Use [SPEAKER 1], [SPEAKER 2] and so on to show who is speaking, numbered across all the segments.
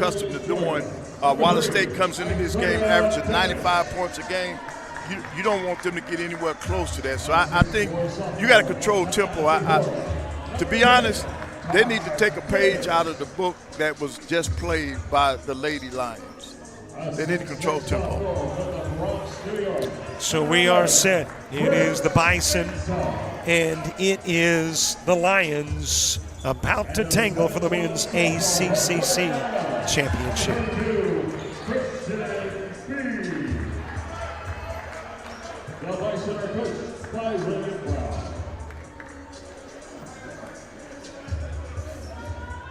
[SPEAKER 1] accustomed to doing. Wallace State comes into this game averaging 95 points a game. You don't want them to get anywhere close to that. So I think you got to control tempo. To be honest, they need to take a page out of the book that was just played by the Lady Lions. They need to control tempo.
[SPEAKER 2] So we are set. It is the Bison, and it is the Lions about to tangle for the men's ACCC Championship.
[SPEAKER 3] The Bison are coached by William Brown.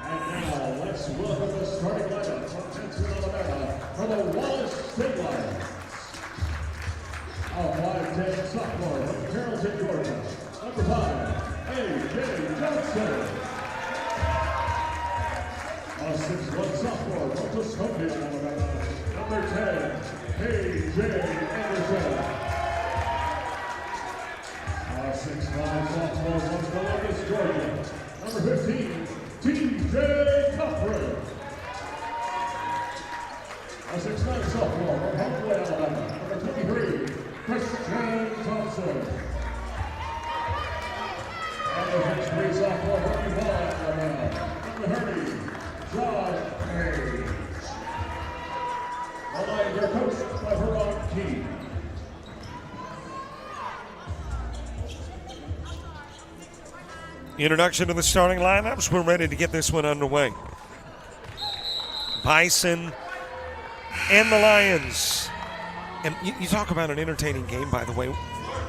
[SPEAKER 3] And now let's welcome the starting lineup from Hanceville, Alabama, for the Wallace State Lions. A 5'10" sophomore from Carrollton, Georgia. Number 5, A.J. Johnson. A 6'1" sophomore from Tuscumbia, Alabama. Number 10, A.J. Anderson. A 6'5" sophomore from Columbus, Georgia. Number 15, T.J. Cochran. A 6'9" sophomore from Hanceville, Alabama. Number 23, Christian Thompson. And the 6'3" sophomore from Wallace, Alabama. Number 30, John Page. The Lions are coached by Herman Key.
[SPEAKER 2] Introduction to the starting lineups. We're ready to get this one underway. Bison and the Lions. And you talk about an entertaining game, by the way.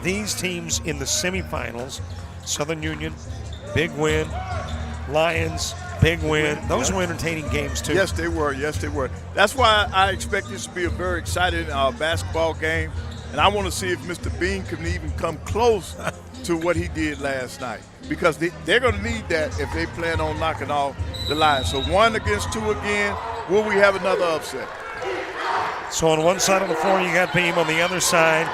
[SPEAKER 2] These teams in the semifinals, Southern Union, big win. Lions, big win. Those were entertaining games, too.
[SPEAKER 1] Yes, they were. Yes, they were. That's why I expect this to be a very exciting basketball game. And I want to see if Mr. Bean can even come close to what he did last night. Because they're going to need that if they plan on knocking off the Lions. So 1 against 2 again. Will we have another upset?
[SPEAKER 2] So on one side of the floor, you got Beam. On the other side,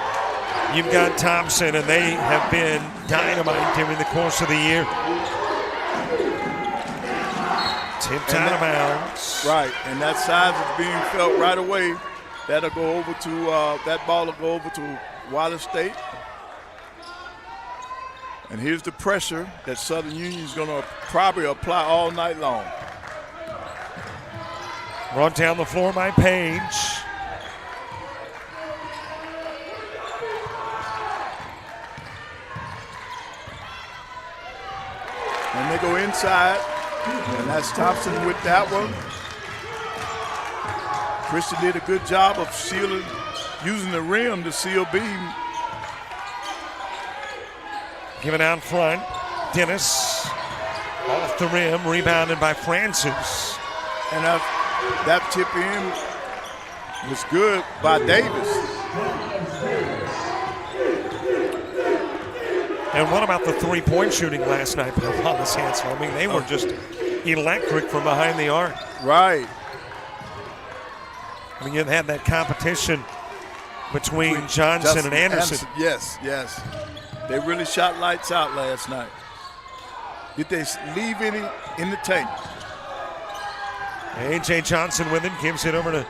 [SPEAKER 2] you've got Thompson. And they have been dynamite during the course of the year. Tipped out of bounds.
[SPEAKER 1] Right, and that size is being felt right away. That'll go over to, that ball will go over to Wallace State. And here's the pressure that Southern Union is going to probably apply all night long.
[SPEAKER 2] Brought down the floor by Page.
[SPEAKER 1] And they go inside, and that's Thompson with that one. Christian did a good job of sealing, using the rim to seal Beam.
[SPEAKER 2] Given out front, Dennis off the rim, rebounded by Francis.
[SPEAKER 1] And that tip in was good by Davis.
[SPEAKER 2] And what about the three-point shooting last night by Wallace Hanceville? I mean, they were just electric from behind the arc.
[SPEAKER 1] Right.
[SPEAKER 2] I mean, you had that competition between Johnson and Anderson.
[SPEAKER 1] Yes, yes. They really shot lights out last night. Did they leave any in the tank?
[SPEAKER 2] A.J. Johnson with it, gives it over to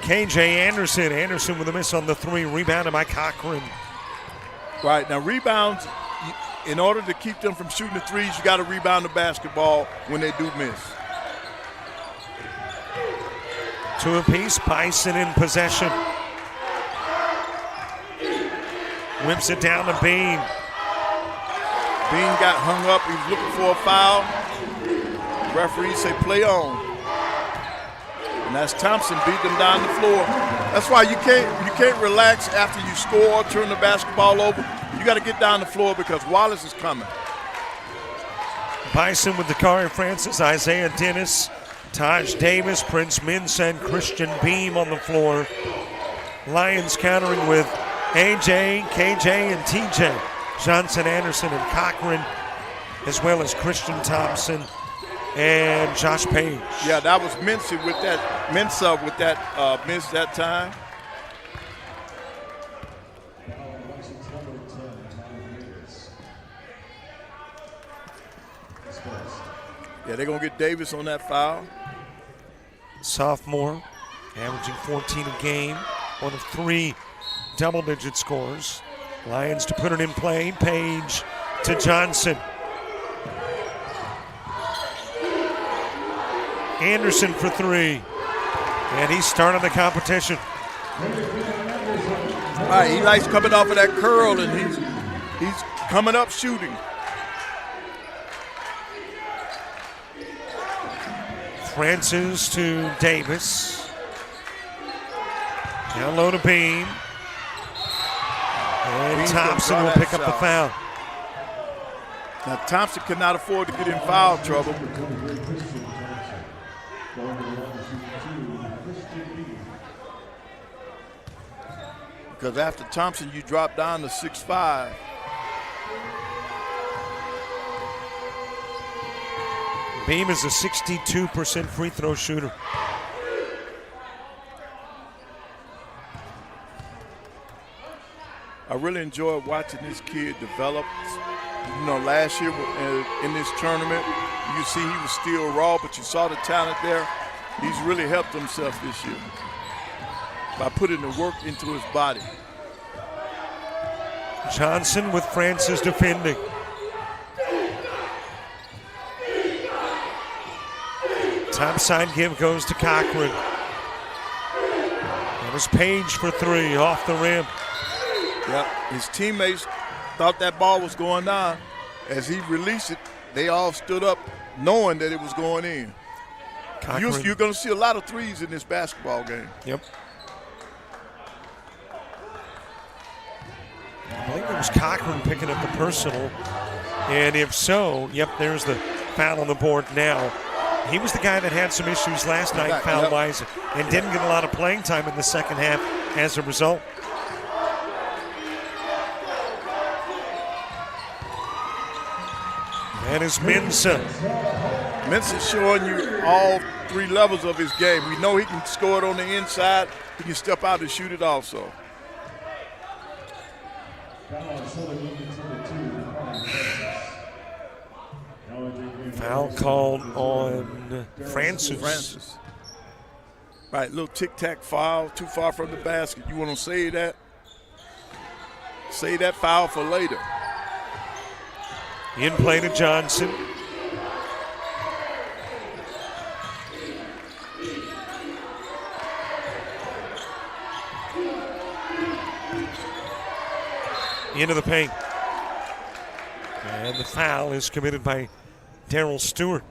[SPEAKER 2] K.J. Anderson. Anderson with a miss on the three, rebounded by Cochran.
[SPEAKER 1] Right, now rebounds, in order to keep them from shooting the threes, you got to rebound the basketball when they do miss.
[SPEAKER 2] 2 apiece, Bison in possession. Whips it down to Bean.
[SPEAKER 1] Bean got hung up, he was looking for a foul. Referees say play on. And that's Thompson beat them down the floor. That's why you can't relax after you score, turn the basketball over. You got to get down the floor because Wallace is coming.
[SPEAKER 2] Bison with Dakari Francis, Isaiah Dennis, Taj Davis, Prince Minson, Christian Beam on the floor. Lions countering with AJ, KJ, and TJ. Johnson, Anderson, and Cochran, as well as Christian Thompson and Josh Page.
[SPEAKER 1] Yeah, that was Mensa with that miss that time. Yeah, they're going to get Davis on that foul.
[SPEAKER 2] sophomore, averaging 14 a game, one of 3 double-digit scores. Lions to put it in play. Page to Johnson. Anderson for 3. And he started the competition.
[SPEAKER 1] All right, he likes coming off of that curl, and he's coming up shooting.
[SPEAKER 2] Francis to Davis. Down low to Beam. And
[SPEAKER 1] Beam's
[SPEAKER 2] Thompson
[SPEAKER 1] gonna
[SPEAKER 2] will
[SPEAKER 1] draw
[SPEAKER 2] pick
[SPEAKER 1] that
[SPEAKER 2] up the
[SPEAKER 1] shot.
[SPEAKER 2] foul.
[SPEAKER 1] Now, Thompson cannot afford to get in foul trouble. Because after Thompson, you drop down to 6'5".
[SPEAKER 2] Beam is a 62% free throw shooter.
[SPEAKER 1] I really enjoyed watching this kid develop. You know, last year in this tournament, you see he was still raw, but you saw the talent there. He's really helped himself this year by putting the work into his body.
[SPEAKER 2] Johnson with Francis defending. Top side give goes to Cochran. That was Page for 3 off the rim.
[SPEAKER 1] Yep, his teammates thought that ball was going down. As he released it, they all stood up knowing that it was going in. You're going to see a lot of threes in this basketball game.
[SPEAKER 2] Yep. I believe it was Cochran picking up the personal. And if so, yep, there's the foul on the board now. He was the guy that had some issues last night foul-wise and didn't get a lot of playing time in the second half as a result. That is Mensah.
[SPEAKER 1] Mensah's showing you all 3 levels of his game. We know he can score it on the inside. He can step out and shoot it also.
[SPEAKER 2] Foul called on Francis.
[SPEAKER 1] Right, little tic-tac foul, too far from the basket. You want to save that? Save that foul for later.
[SPEAKER 2] In play to Johnson. Into the paint. And the foul is committed by Darryl Stewart.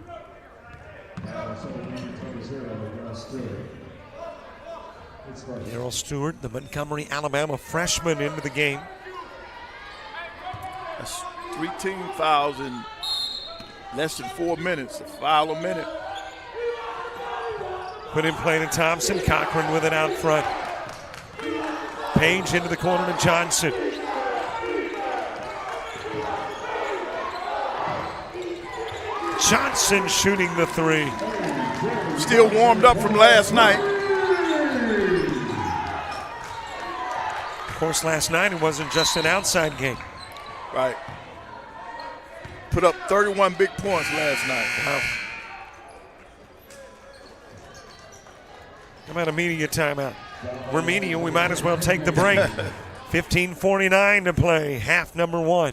[SPEAKER 2] Darryl Stewart, the Montgomery, Alabama freshman, into the game.
[SPEAKER 1] That's 3 team fouls in less than 4 minutes. A foul a minute.
[SPEAKER 2] Put in play to Thompson. Cochran with it out front. Page into the corner to Johnson. Johnson shooting the 3.
[SPEAKER 1] Still warmed up from last night.
[SPEAKER 2] Of course, last night it wasn't just an outside game.
[SPEAKER 1] Right. Put up 31 big points last night.
[SPEAKER 2] Wow. How about a media timeout? We're media, we might as well take the break. 15:49 to play, half number 1.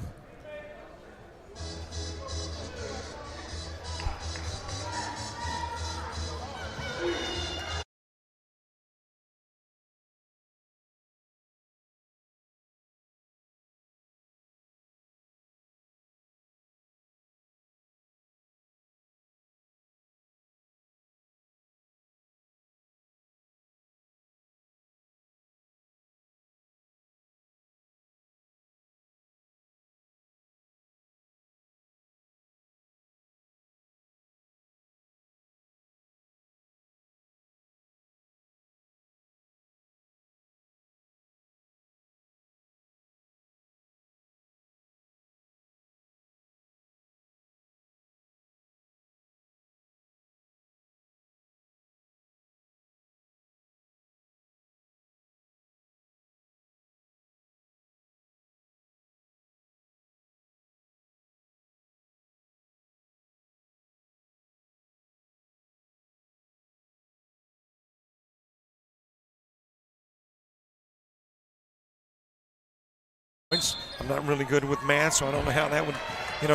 [SPEAKER 2] I'm not really good with math, so I don't know how that would,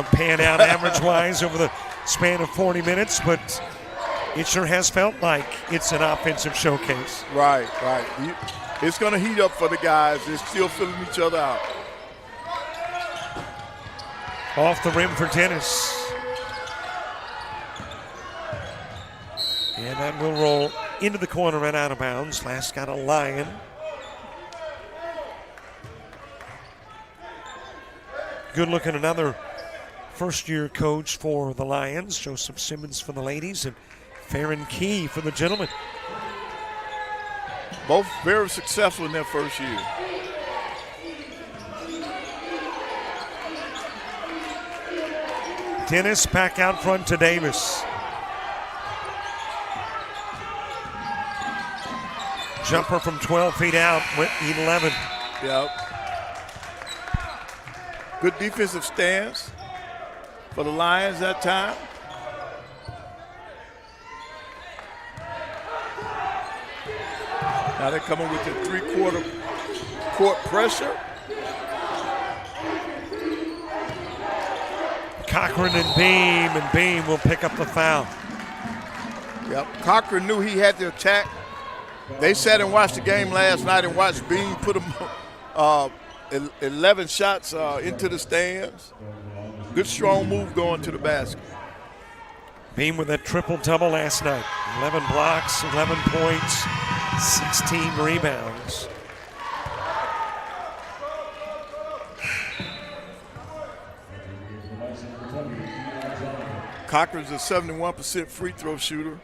[SPEAKER 2] pan out average-wise over the span of 40 minutes, but it sure has felt like it's an offensive showcase.
[SPEAKER 1] Right. It's going to heat up for the guys. They're still filling each other out.
[SPEAKER 2] Off the rim for Dennis. And that will roll into the corner and out of bounds. Last got a Lion. Good looking, another first-year coach for the Lions. Joseph Simmons for the ladies and Farron Key for the gentlemen.
[SPEAKER 1] Both very successful in their first year.
[SPEAKER 2] Dennis back out front to Davis. Jumper from 12 feet out, went 11.
[SPEAKER 1] Yep. Good defensive stance for the Lions that time. Now they're coming with the three-quarter court pressure.
[SPEAKER 2] Cochran and Beam will pick up the foul.
[SPEAKER 1] Yep. Cochran knew he had to attack. They sat and watched the game last night and watched Beam put them 11 shots into the stands. Good strong move going to the basket.
[SPEAKER 2] Beam with a triple-double last night. 11 blocks, 11 points, 16 rebounds.
[SPEAKER 1] Cochran's a 71% free throw shooter.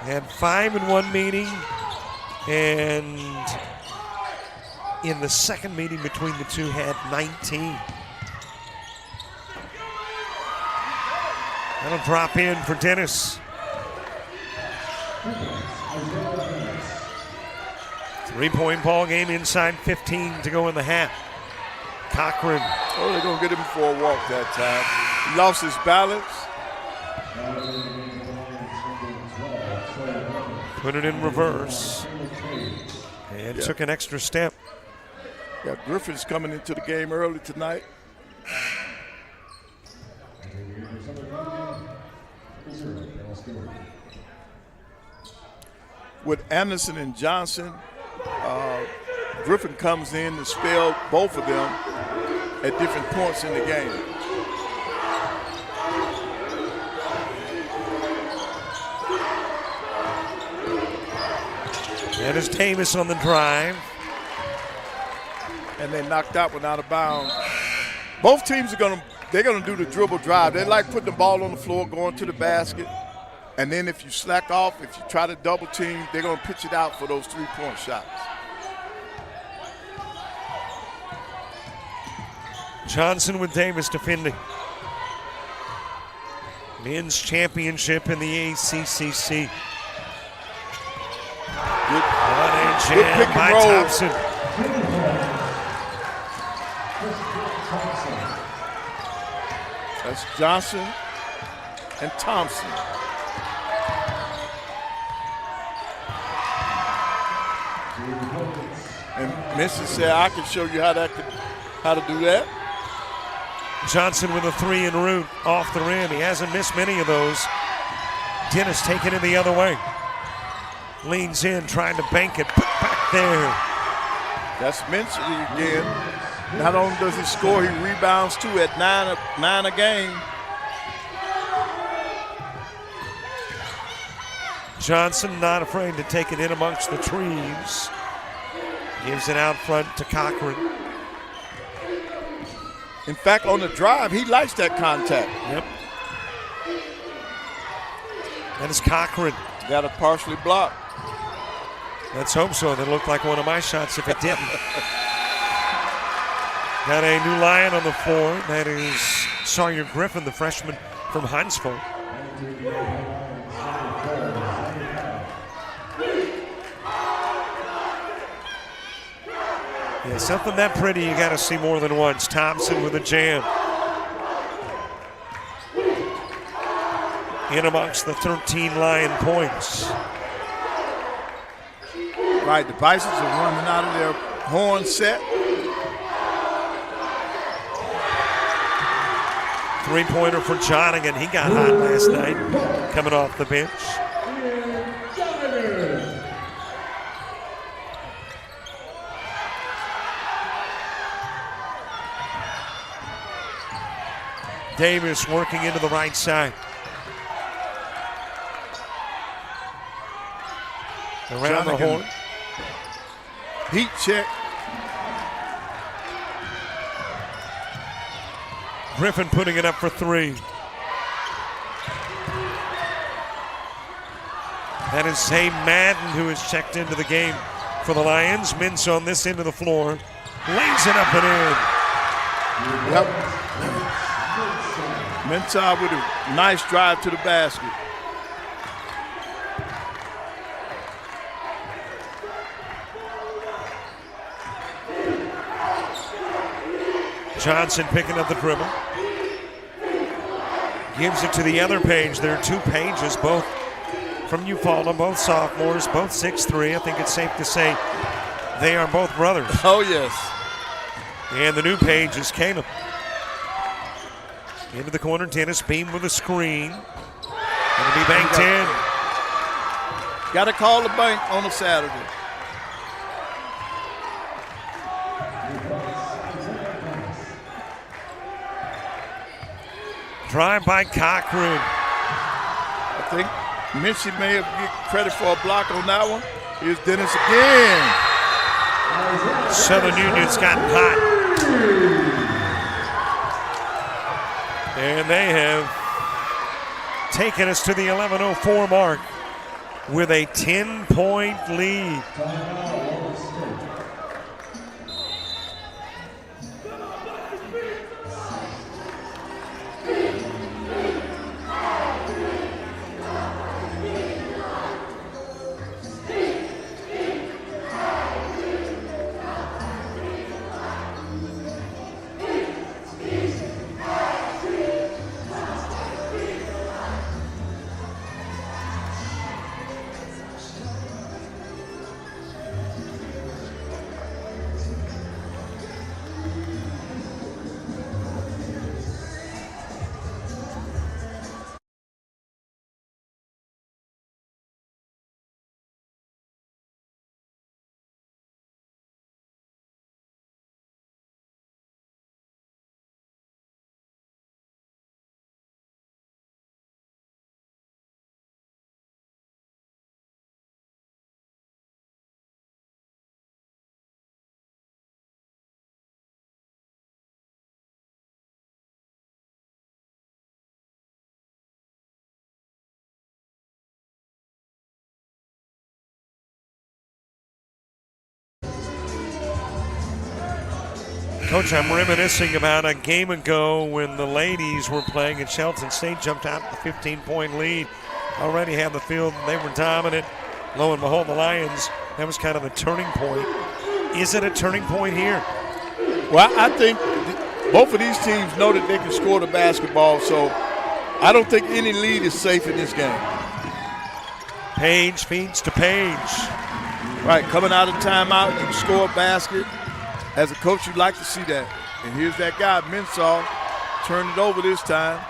[SPEAKER 2] Had 5 in one meeting, and in the second meeting between the two had 19. That'll drop in for Dennis. 3-point ball game inside 15 to go in the half. Cochran.
[SPEAKER 1] Oh, they're going to get him for a walk that time. He lost his balance.
[SPEAKER 2] Put it in reverse. And took an extra step.
[SPEAKER 1] Got Griffiths coming into the game early tonight. With Anderson and Johnson, Griffin comes in to spell both of them at different points in the game.
[SPEAKER 2] That is Davis on the drive.
[SPEAKER 1] And they knocked that one out of bounds. Both teams are they're gonna do the dribble drive. They like putting the ball on the floor, going to the basket. And then if you slack off, if you try to double team, they're gonna pitch it out for those 3-point shots.
[SPEAKER 2] Johnson with Davis defending. Men's championship in the ACCC.
[SPEAKER 1] Good pick and
[SPEAKER 2] by
[SPEAKER 1] roll.
[SPEAKER 2] Thompson.
[SPEAKER 1] That's Johnson and Thompson. And Mrs. said, I can show you how to do that.
[SPEAKER 2] Johnson with a 3 en route off the rim. He hasn't missed many of those. Dennis taking it the other way. Leans in, trying to bank it. Put back there.
[SPEAKER 1] That's Minchie again. Not only does he score, he rebounds too at 9 a game.
[SPEAKER 2] Johnson not afraid to take it in amongst the trees. Gives it out front to Cochran.
[SPEAKER 1] In fact, on the drive, he likes that contact.
[SPEAKER 2] Yep. That is Cochran.
[SPEAKER 1] Got it partially blocked.
[SPEAKER 2] Let's hope so. That looked like one of my shots if it didn't. Got a new Lion on the floor. That is Sawyer Griffin, the freshman from Hanceville. Yeah, something that pretty you got to see more than once. Thompson with a jam. in amongst the 13 Lion points.
[SPEAKER 1] Right, the Bisons are running out of their horn set.
[SPEAKER 2] Three-pointer for Jonigan. He got hot last night coming off the bench. Davis working into the right side. Around the horn.
[SPEAKER 1] Heat check.
[SPEAKER 2] Griffin putting it up for three. That is Zay Madden, who has checked into the game for the Lions. Mintz on this end of the floor. Lays it up and in.
[SPEAKER 1] Yep. Mintz with a nice drive to the basket.
[SPEAKER 2] Johnson picking up the dribble. Gives it to the other page. There are two pages, both from Eufaula, both sophomores, both 6'3". I think it's safe to say they are both brothers.
[SPEAKER 1] Oh, yes.
[SPEAKER 2] And the new page is Caleb. Into the corner, Dennis Beam with a screen. It'll be banked in.
[SPEAKER 1] Got to call the bank on a Saturday.
[SPEAKER 2] Drive by Cochran.
[SPEAKER 1] I think Minchie may have get credit for a block on that one. Here's Dennis again.
[SPEAKER 2] Southern Union's gotten hot. And they have taken us to the 11:04 mark with a 10-point lead. Coach, I'm reminiscing about a game ago when the ladies were playing and Shelton State jumped out with a 15-point lead. Already had the field. They were dominant. Lo and behold, the Lions, that was kind of the turning point. Is it a turning point here?
[SPEAKER 1] Well, I think both of these teams know that they can score the basketball, so I don't think any lead is safe in this game.
[SPEAKER 2] Page feeds to Page.
[SPEAKER 1] Right, coming out of timeout, you can score a basket. As a coach, you'd like to see that. And here's that guy, Mensah, turn it over this time.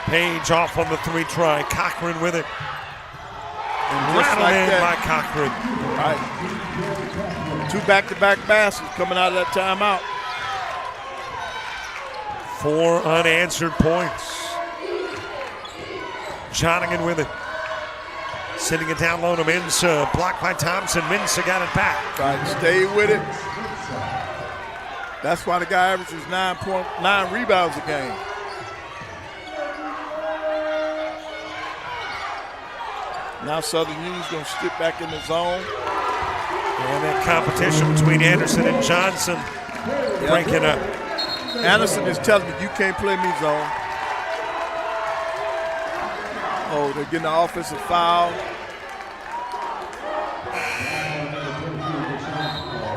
[SPEAKER 2] Page off on the three try. Cochran with it.
[SPEAKER 1] And just
[SPEAKER 2] rattled
[SPEAKER 1] like
[SPEAKER 2] in
[SPEAKER 1] that,
[SPEAKER 2] by Cochran.
[SPEAKER 1] right. Two back-to-back baskets coming out of that timeout.
[SPEAKER 2] 4 unanswered points. Jonigan with it. Sending it down low to Mensah. Blocked by Thompson. Mensah got it back.
[SPEAKER 1] Right, stay with it. That's why the guy averages 9 rebounds a game. Now Southern Union's going to stick back in the zone.
[SPEAKER 2] And that competition between Anderson and Johnson breaking up.
[SPEAKER 1] Anderson is telling me, you can't play me zone. Oh, they're getting the offensive foul.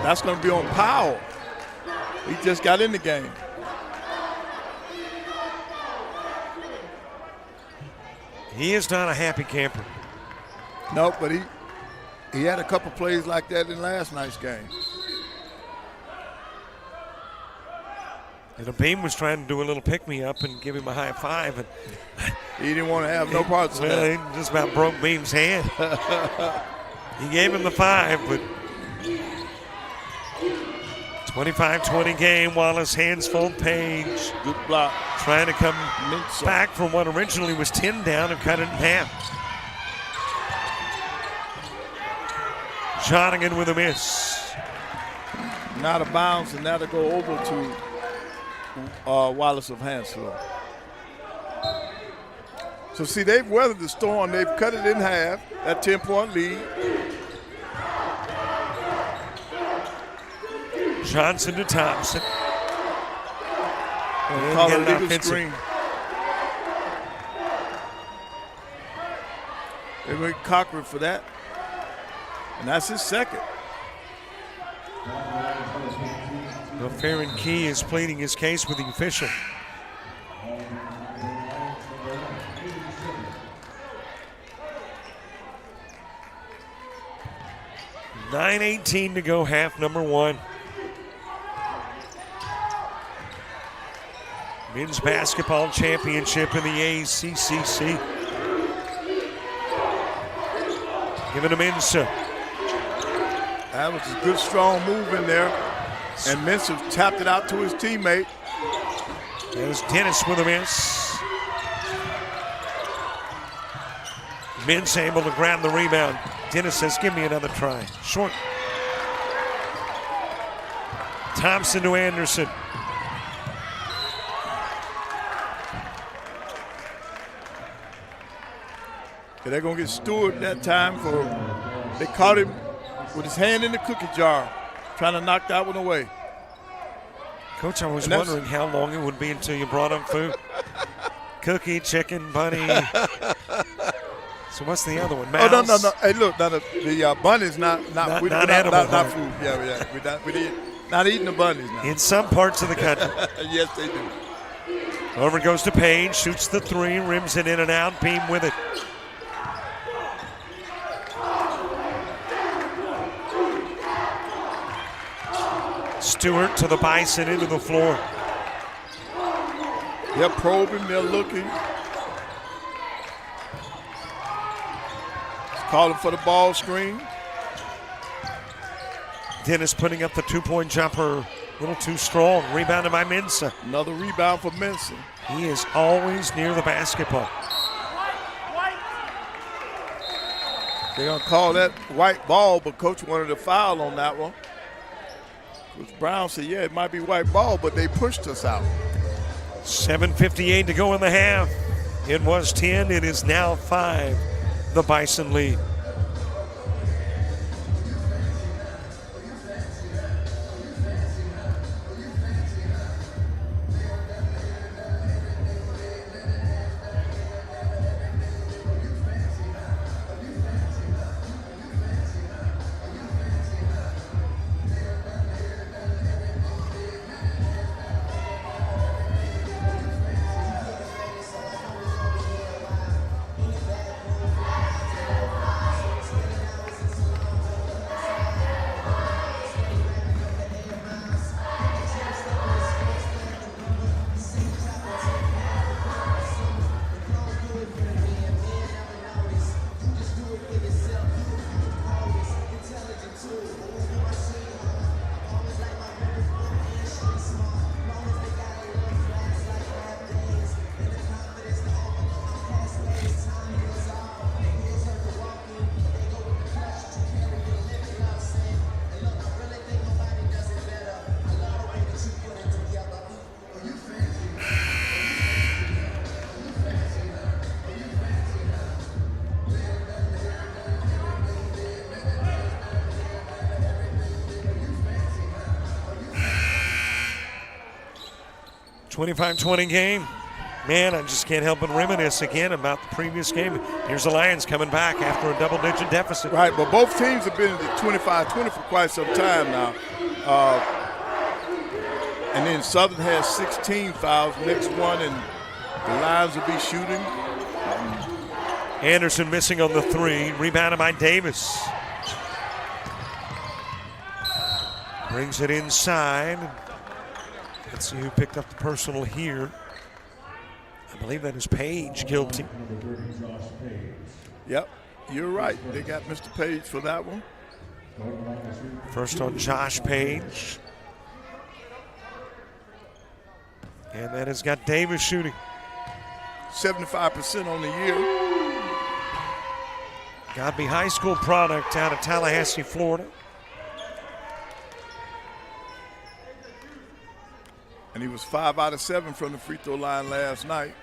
[SPEAKER 1] That's going to be on Powell. He just got in the game.
[SPEAKER 2] He is not a happy camper.
[SPEAKER 1] No, but he had a couple plays like that in last night's game.
[SPEAKER 2] And Beam was trying to do a little pick-me-up and give him a high five. And
[SPEAKER 1] he didn't want to have no parts of that.
[SPEAKER 2] He just about broke Beam's hand. He gave him the 5, but 25-20 game. Wallace hands full Page.
[SPEAKER 1] Good block.
[SPEAKER 2] Trying to come back from what originally was 10 down and cut it in half. Jonigan with a miss.
[SPEAKER 1] Not a bounce, and now to go over to Wallace of Hanceville. So see, they've weathered the storm. They've cut it in half. That 10-point lead.
[SPEAKER 2] Johnson to Thompson.
[SPEAKER 1] Call a legal screen. They went Cochran for that. And that's his second.
[SPEAKER 2] Well, Farron Key is pleading his case with the official. $9:18 to go, half number 1. Men's basketball championship in the ACCC. Give it to Mensah.
[SPEAKER 1] That was a good, strong move in there. And Mensah tapped it out to his teammate.
[SPEAKER 2] There's Dennis with a miss. Mensah able to grab the rebound. Dennis says, give me another try. Short. Thompson to Anderson.
[SPEAKER 1] They're going to get Stewart that time for, they caught him with his hand in the cookie jar, trying to knock that one away.
[SPEAKER 2] Coach, I was wondering how long it would be until you brought up food. Cookie, chicken, bunny. So what's the other one? Mouse?
[SPEAKER 1] Oh, no. Hey, look, now the bunny's not
[SPEAKER 2] edible.
[SPEAKER 1] Not food. Yeah. We're not eating the bunnies now.
[SPEAKER 2] In some parts of the country.
[SPEAKER 1] Yes, they do.
[SPEAKER 2] Over goes to Page, shoots the 3, rims it in and out, Beam with it. Stewart to the Bison into the floor.
[SPEAKER 1] They're probing, they're looking. Calling for the ball screen.
[SPEAKER 2] Dennis putting up the 2-point jumper, a little too strong. Rebounded by Mensah.
[SPEAKER 1] Another rebound for Mensah.
[SPEAKER 2] He is always near the basketball.
[SPEAKER 1] They're going to call that white ball, but Coach wanted a foul on that one. Coach Brown said, yeah, it might be white ball, but they pushed us out.
[SPEAKER 2] 7:58 to go in the half. It was 10. It is now 5. The Bison lead. $25-20 game. Man, I just can't help but reminisce again about the previous game. Here's the Lions coming back after a double-digit deficit.
[SPEAKER 1] Right, but both teams have been at 25-20 for quite some time now. And then Southern has 16 fouls, next one, and the Lions will be shooting.
[SPEAKER 2] Anderson missing on the three. Rebounded by Davis. Brings it inside. Let's see who picked up the personal here. I believe that is Page guilty.
[SPEAKER 1] Yep, you're right. They got Mr. Page for that one.
[SPEAKER 2] First on Josh Page. And that has got Davis shooting.
[SPEAKER 1] 75% on the year.
[SPEAKER 2] Godby High School product out of Tallahassee, Florida.
[SPEAKER 1] And he was 5 out of 7 from the free throw line last night.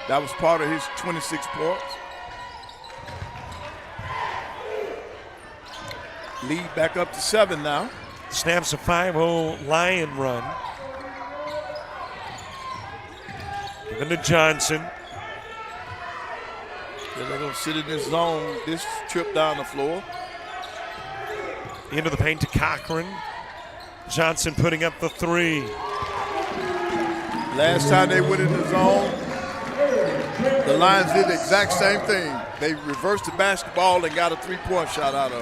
[SPEAKER 1] That was part of his 26 points. Lead back up to 7 now.
[SPEAKER 2] Snaps a 5-0 Lion run. Given to Johnson.
[SPEAKER 1] They're going to sit in this zone, this trip down the floor.
[SPEAKER 2] Into the paint to Cochran. Johnson putting up the three.
[SPEAKER 1] Last time they went in the zone, the Lions did the exact same thing. They reversed the basketball and got a three-point shot out of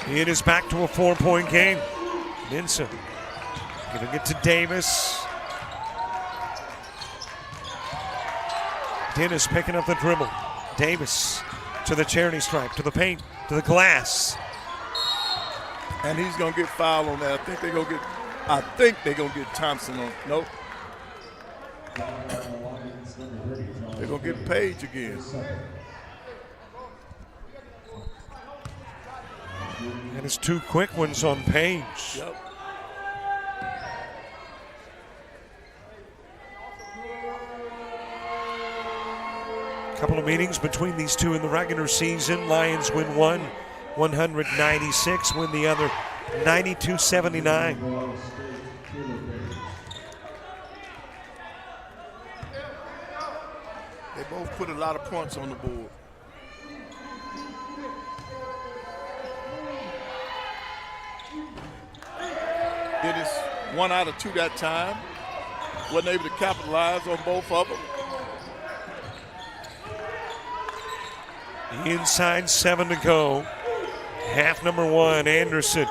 [SPEAKER 1] it.
[SPEAKER 2] It is back to a 4-point game. Minson giving it to Davis. Dennis picking up the dribble. Davis to the charity stripe, to the paint, to the glass.
[SPEAKER 1] And he's going to get fouled on that. I think they're going to get Thompson on. Nope. They're going to get Page again.
[SPEAKER 2] And it's two quick ones on Page.
[SPEAKER 1] Yep.
[SPEAKER 2] Couple of meetings between these two in the regular season. Lions win one, 196, win the other, 92-79.
[SPEAKER 1] They both put a lot of points on the board. Dennis 1 out of 2 that time. Wasn't able to capitalize on both of them.
[SPEAKER 2] Inside 7 to go. Half number 1, Anderson.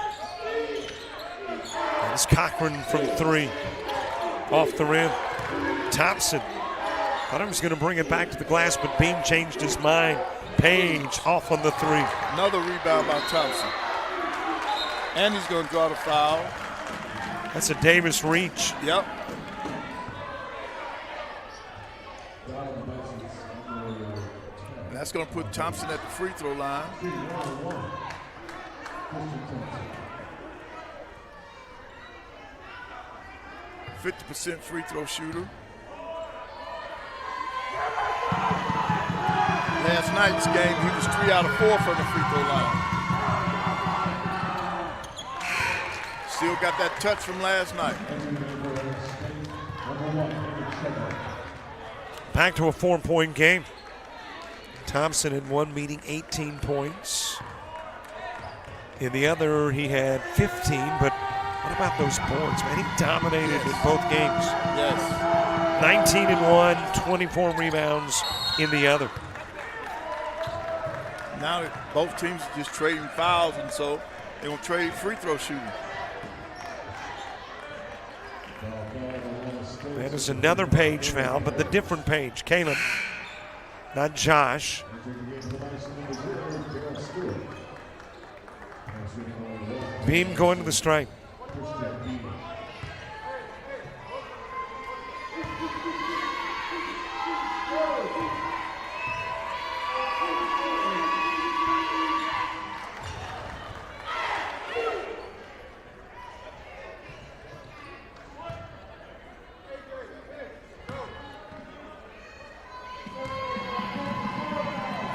[SPEAKER 2] That's Cochran from 3. Off the rim. Thompson. Thought he was going to bring it back to the glass, but Beam changed his mind. Page off on the 3.
[SPEAKER 1] Another rebound by Thompson. And he's going to draw the foul.
[SPEAKER 2] That's a Davis reach.
[SPEAKER 1] Yep. And that's going to put Thompson at the free throw line. %50 free throw shooter. Last night's game, he was 3 out of 4 from the free throw line. Still got that touch from last night.
[SPEAKER 2] Back to a 4-point game. Thompson in one meeting, 18 points. In the other, he had 15, but what about those boards, man? He dominated in both games.
[SPEAKER 1] Yes.
[SPEAKER 2] 19 in one, 24 rebounds in the other.
[SPEAKER 1] Now both teams are just trading fouls, and so they're going to trade free throw shooting.
[SPEAKER 2] That is another Page foul, but the different Page, Caleb, not Josh. Beam going to the stripe.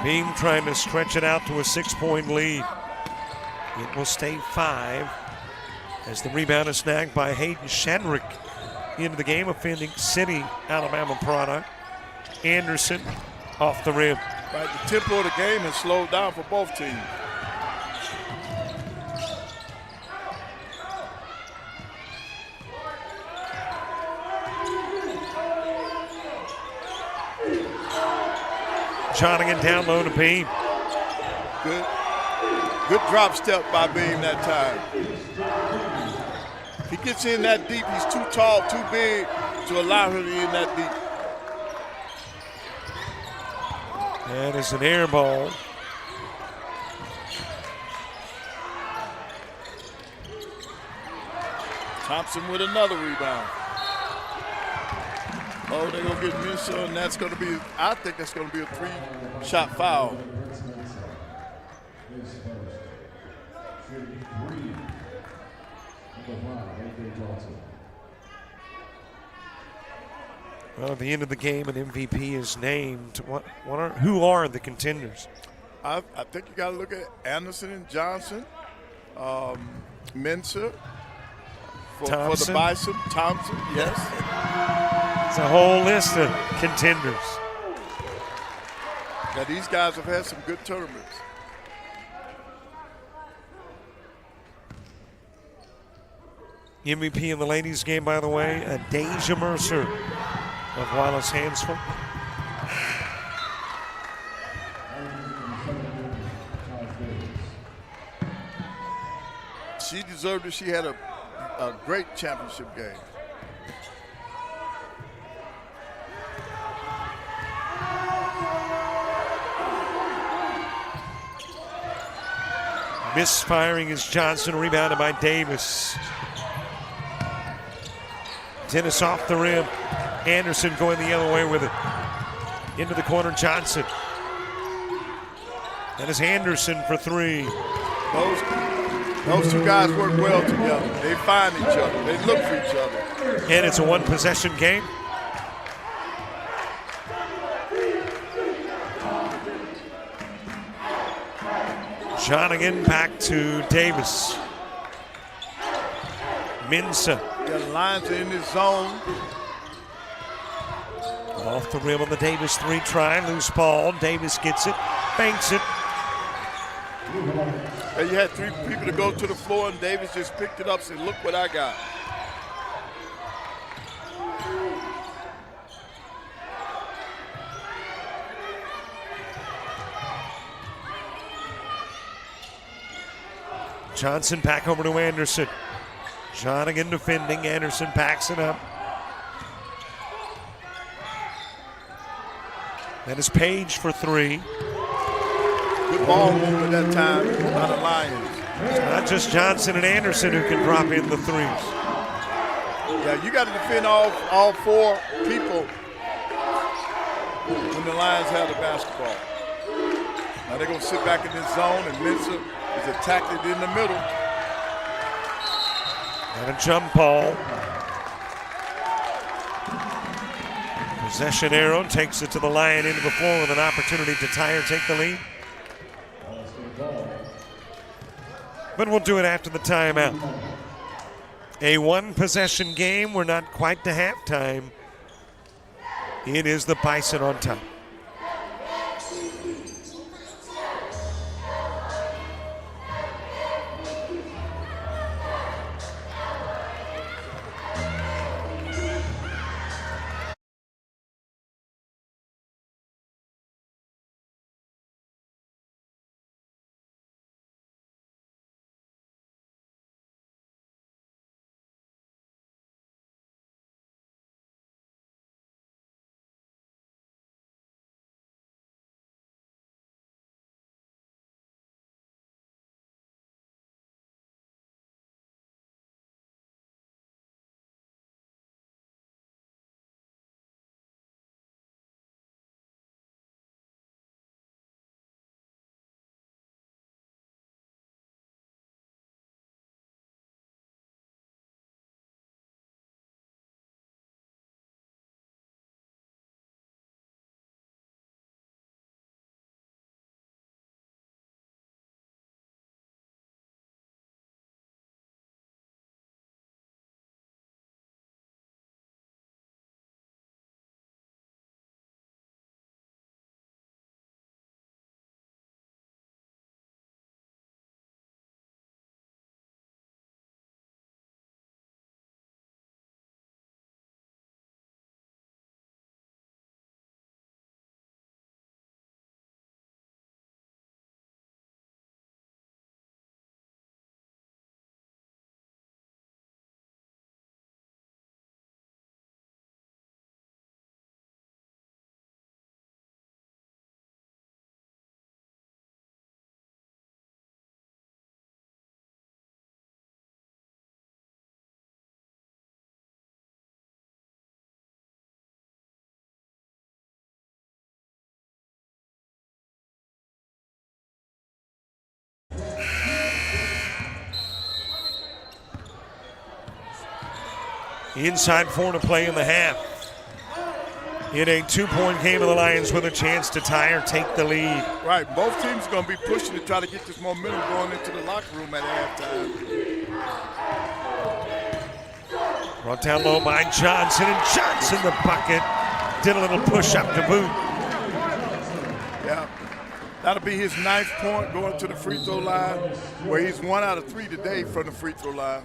[SPEAKER 2] Beam trying to stretch it out to a 6-point lead. It will stay 5 as the rebound is snagged by Hayden Shadrick into the game, offending City, Alabama product. Anderson off the rim.
[SPEAKER 1] Right, the tempo of the game has slowed down for both teams.
[SPEAKER 2] Jonigan down low to Beam.
[SPEAKER 1] Good drop step by Beam that time. He gets in that deep. He's too tall, too big to allow him to get in that deep.
[SPEAKER 2] That is an air ball.
[SPEAKER 1] Thompson with another rebound. Oh, they're going to get Mensah, and that's going to be, I think that's going to be a 3-shot foul.
[SPEAKER 2] Well, at the end of the game, an MVP is named. Who are the contenders?
[SPEAKER 1] I think you got to look at Anderson and Johnson, Mensah, for the Bison, Thompson, yes.
[SPEAKER 2] It's a whole list of contenders.
[SPEAKER 1] Now, these guys have had some good tournaments.
[SPEAKER 2] MVP in the ladies' game, by the way, Deja Mercer of Wallace Hanceville.
[SPEAKER 1] She deserved it. She had a great championship game.
[SPEAKER 2] Misfiring is Johnson, rebounded by Davis. Tennis off the rim. Anderson going the other way with it. Into the corner, Johnson. That is Anderson for three.
[SPEAKER 1] Those two guys work well together. They find each other. They look for each other.
[SPEAKER 2] And it's a one-possession game. Jonigan back to Davis. Mensah.
[SPEAKER 1] The lines are in his zone.
[SPEAKER 2] Off the rim on the Davis three try. Loose ball. Davis gets it. Banks it.
[SPEAKER 1] And you had three people to go to the floor, and Davis just picked it up and said, look what I got.
[SPEAKER 2] Johnson back over to Anderson. Jonigan defending. Anderson backs it up. That is Page for three.
[SPEAKER 1] Good ball movement that time by the Lions.
[SPEAKER 2] It's not just Johnson and Anderson who can drop in the threes.
[SPEAKER 1] Yeah, you got to defend all four people when the Lions have the basketball. Now they're going to sit back in this zone, and Mensah is attacked it in the middle.
[SPEAKER 2] And a jump ball. Possession arrow takes it to the Lion into the floor with an opportunity to tie or take the lead. But we'll do it after the timeout. A one-possession game. We're not quite to halftime. It is the Bison on top. Inside 4 to play in the half. In a 2-point game of the Lions with a chance to tie or take the lead.
[SPEAKER 1] Right, both teams are going to be pushing to try to get this momentum going into the locker room at halftime.
[SPEAKER 2] Brought down low by Johnson, and Johnson the bucket. Did a little push-up to boot.
[SPEAKER 1] Yeah, that'll be his 9th point going to the free throw line, where he's 1 out of 3 today from the free throw line.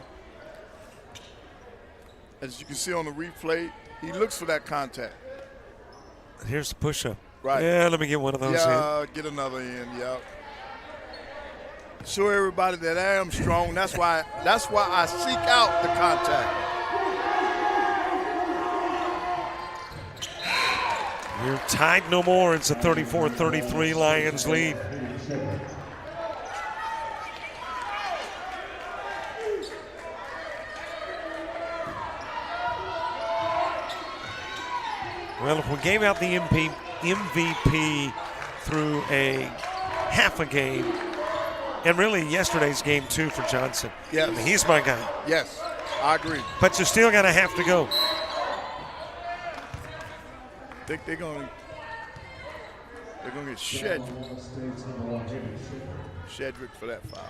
[SPEAKER 1] As you can see on the replay, he looks for that contact.
[SPEAKER 2] Here's the push-up.
[SPEAKER 1] Right.
[SPEAKER 2] Yeah, let me get one of those
[SPEAKER 1] Yeah,
[SPEAKER 2] in.
[SPEAKER 1] get another in, yeah. Show everybody that I am strong. That's why I seek out the contact.
[SPEAKER 2] You're tied no more. It's a 34-33 Lions lead. Well, if we gave out the MVP through a half a game, and really yesterday's game too for Johnson.
[SPEAKER 1] Yes.
[SPEAKER 2] I mean, he's my guy.
[SPEAKER 1] Yes, I agree.
[SPEAKER 2] But you still got to have to go.
[SPEAKER 1] I think they're gonna get Shedrick for that foul.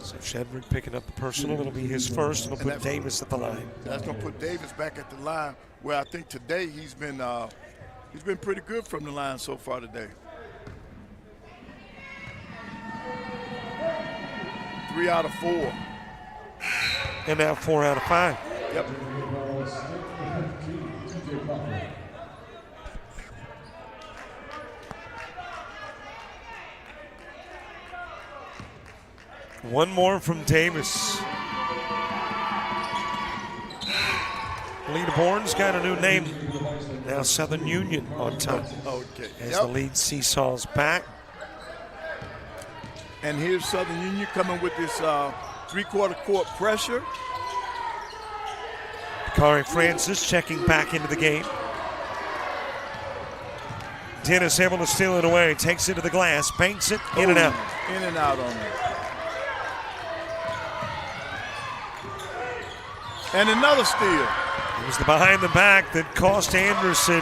[SPEAKER 2] So Shedrick picking up the personal. It'll be his first. It'll put Davis at the line.
[SPEAKER 1] That's gonna put Davis back at the line, where I think today he's been pretty good from the line so far today. 3 out of 4.
[SPEAKER 2] And now 4 out of 5.
[SPEAKER 1] Yep.
[SPEAKER 2] One more from Davis. Leaderboard's got a new name. Now Southern Union on top.
[SPEAKER 1] Okay.
[SPEAKER 2] As the lead seesaws back.
[SPEAKER 1] And here's Southern Union coming with this 3/4 court pressure.
[SPEAKER 2] Kari Francis checking back into the game. Dennis able to steal it away. Takes it to the glass. Banks it. In and out.
[SPEAKER 1] In and out on it. And another steal.
[SPEAKER 2] It was the behind the back that cost Anderson.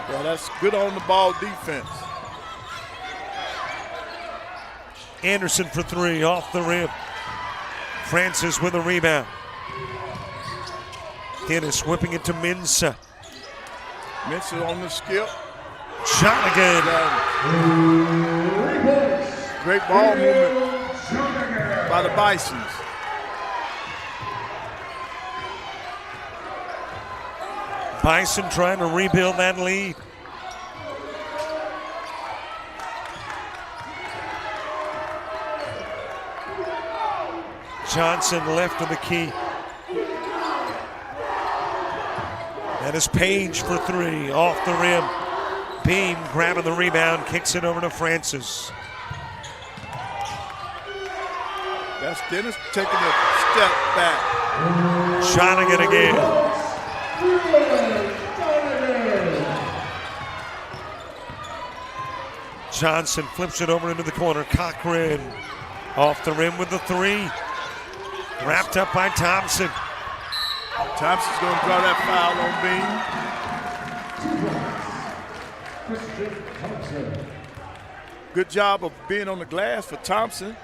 [SPEAKER 1] Yeah, that's good on the ball defense.
[SPEAKER 2] Anderson for 3 off the rim. Francis with a rebound. Dennis whipping it to Mensah.
[SPEAKER 1] Mensah on the skip.
[SPEAKER 2] Shot again.
[SPEAKER 1] Great ball movement by the Bisons.
[SPEAKER 2] Bison trying to rebuild that lead. Johnson left of the key. That is Page for 3 off the rim. Beam grabbing the rebound, kicks it over to Francis.
[SPEAKER 1] That's Dennis taking a step back.
[SPEAKER 2] Shotting it again. Johnson flips it over into the corner. Cochran off the rim with the 3. Wrapped up by Thompson.
[SPEAKER 1] Thompson's going to draw that foul on Bean. Good job of being on the glass for Thompson.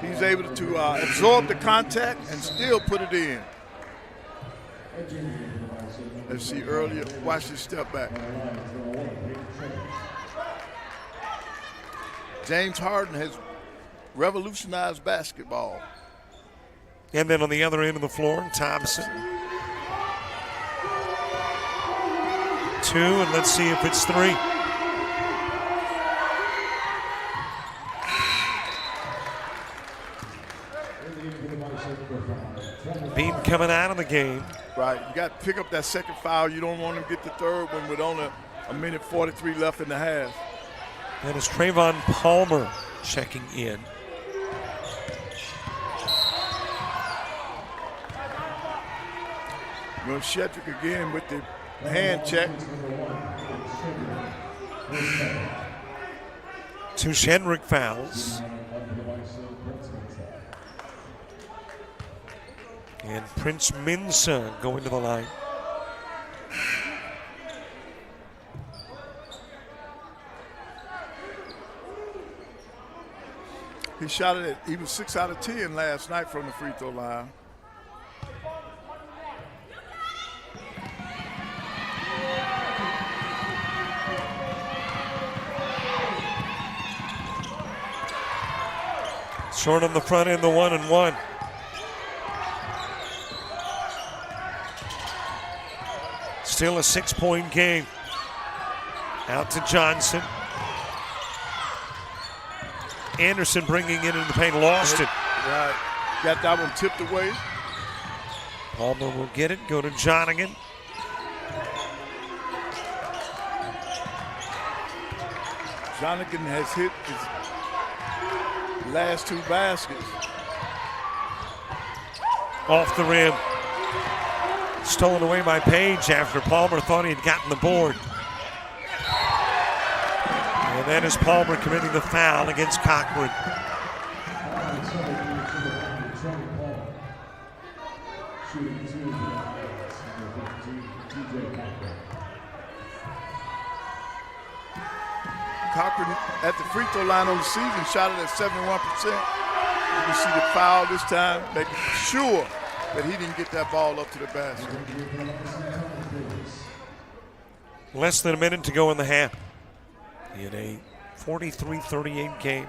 [SPEAKER 1] He's able to absorb the contact and still put it in. Let's see earlier. Watch this step back. James Harden has revolutionized basketball.
[SPEAKER 2] And then on the other end of the floor, Thompson. 2, and let's see if it's 3. Beam coming out of the game.
[SPEAKER 1] Right, you got to pick up that second foul. You don't want to get the third one with only a minute 43 left in the half.
[SPEAKER 2] That is Trayvon Palmer checking in.
[SPEAKER 1] Well, Shedrick again with the hand check.
[SPEAKER 2] 2 Shedrick fouls. And Prince Minsa going to the line.
[SPEAKER 1] He shot it he was 6 out of 10 last night from the free throw line.
[SPEAKER 2] Short on the front end, the 1-and-1. Still a 6-point game. Out to Johnson. Anderson bringing it into the paint, lost it.
[SPEAKER 1] Right. Got that one tipped away.
[SPEAKER 2] Palmer will get it, go to Jonigan.
[SPEAKER 1] Jonigan has hit his last 2 baskets.
[SPEAKER 2] Off the rim. Stolen away by Page after Palmer thought he had gotten the board. And that is Palmer committing the foul against Cochran.
[SPEAKER 1] Cochran at the free throw line on the season shot it at 71%. You can see the foul this time, making sure that he didn't get that ball up to the basket.
[SPEAKER 2] Less than a minute to go in the half. In a 43-38 game.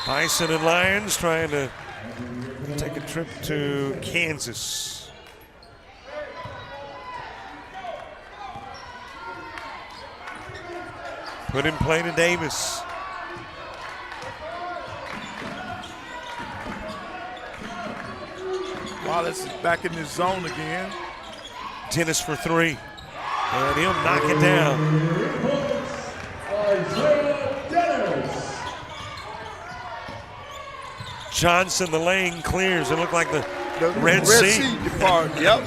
[SPEAKER 2] Bison and Lions trying to take a trip to Kansas. Put in play to Davis.
[SPEAKER 1] Wallace is back in his zone again.
[SPEAKER 2] Dennis for 3. And he'll knock it down. Johnson, the lane clears. It looked like the Red Sea.
[SPEAKER 1] Depart. Yep.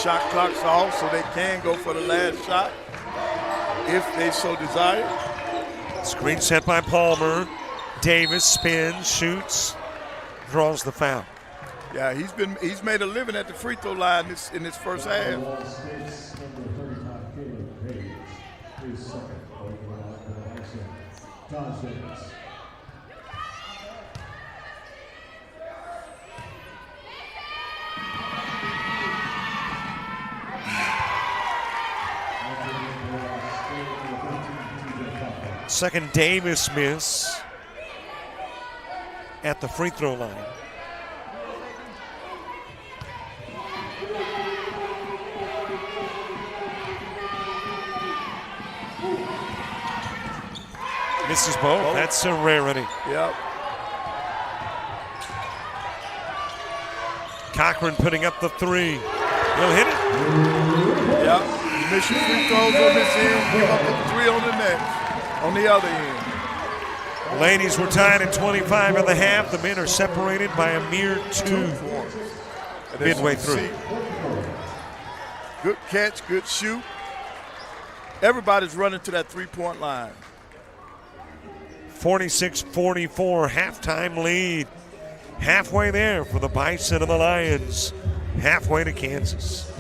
[SPEAKER 1] Shot clock's off, so they can go for the last shot if they so desire.
[SPEAKER 2] Screen set by Palmer. Davis spins, shoots, draws the foul.
[SPEAKER 1] Yeah, he's made a living at the free throw line in this first half.
[SPEAKER 2] Second Davis miss at the free throw line. Misses both. That's a rarity.
[SPEAKER 1] Yep.
[SPEAKER 2] Cochran putting up the 3. He'll hit it.
[SPEAKER 1] Yep. You miss your free throws on this end, give up the 3 on the next. On the other end.
[SPEAKER 2] Ladies, we're tied at 25 in the half. The men are separated by a mere 2 midway through.
[SPEAKER 1] Good catch, good shoot. Everybody's running to that 3-point line.
[SPEAKER 2] 46-44 halftime lead. Halfway there for the Bison and the Lions. Halfway to Kansas.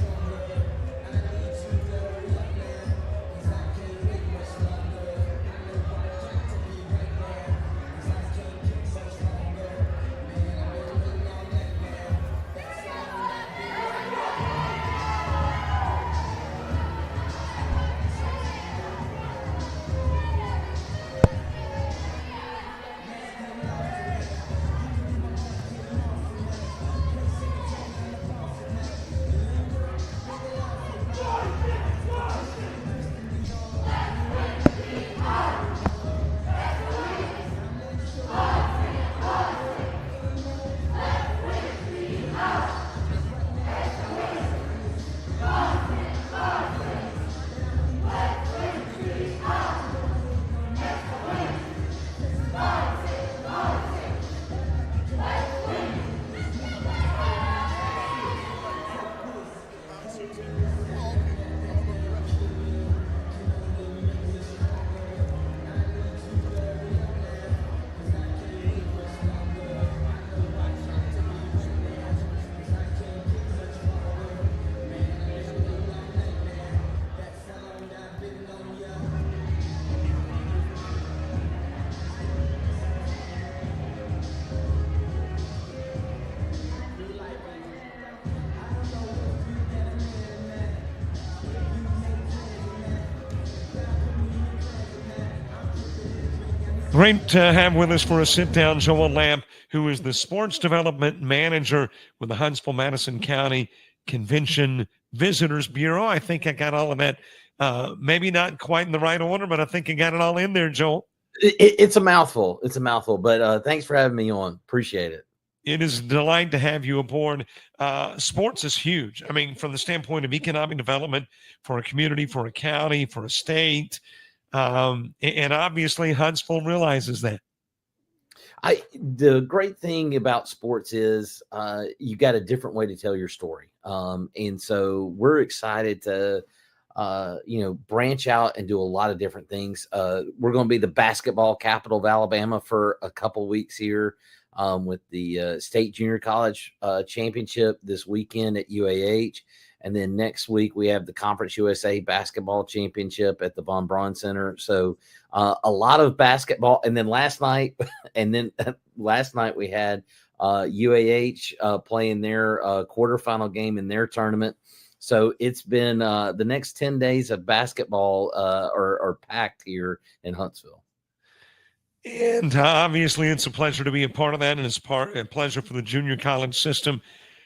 [SPEAKER 2] Great to have with us for a sit-down Joel Lamp, who is the Sports Development Manager with the Huntsville-Madison County Convention Visitors Bureau. I think I got all of that. Maybe not quite in the right order, but I think I got it all in there, Joel.
[SPEAKER 4] It's a mouthful. It's a mouthful, but thanks for having me on. Appreciate it.
[SPEAKER 2] It is a delight to have you aboard. Sports is huge. I mean, from the standpoint of economic development for a community, for a county, for a state. And obviously Huntsville realizes that.
[SPEAKER 4] The great thing about sports is you got a different way to tell your story. And so we're excited to, branch out and do a lot of different things. We're going to be the basketball capital of Alabama for a couple weeks here with the State Junior College Championship this weekend at UAH. And then next week we have the Conference USA Basketball Championship at the Von Braun Center. So a lot of basketball. And then last night we had UAH playing their quarterfinal game in their tournament. So it's been the next 10 days of basketball are packed here in Huntsville.
[SPEAKER 2] And obviously it's a pleasure to be a part of that. And it's a pleasure for the junior college system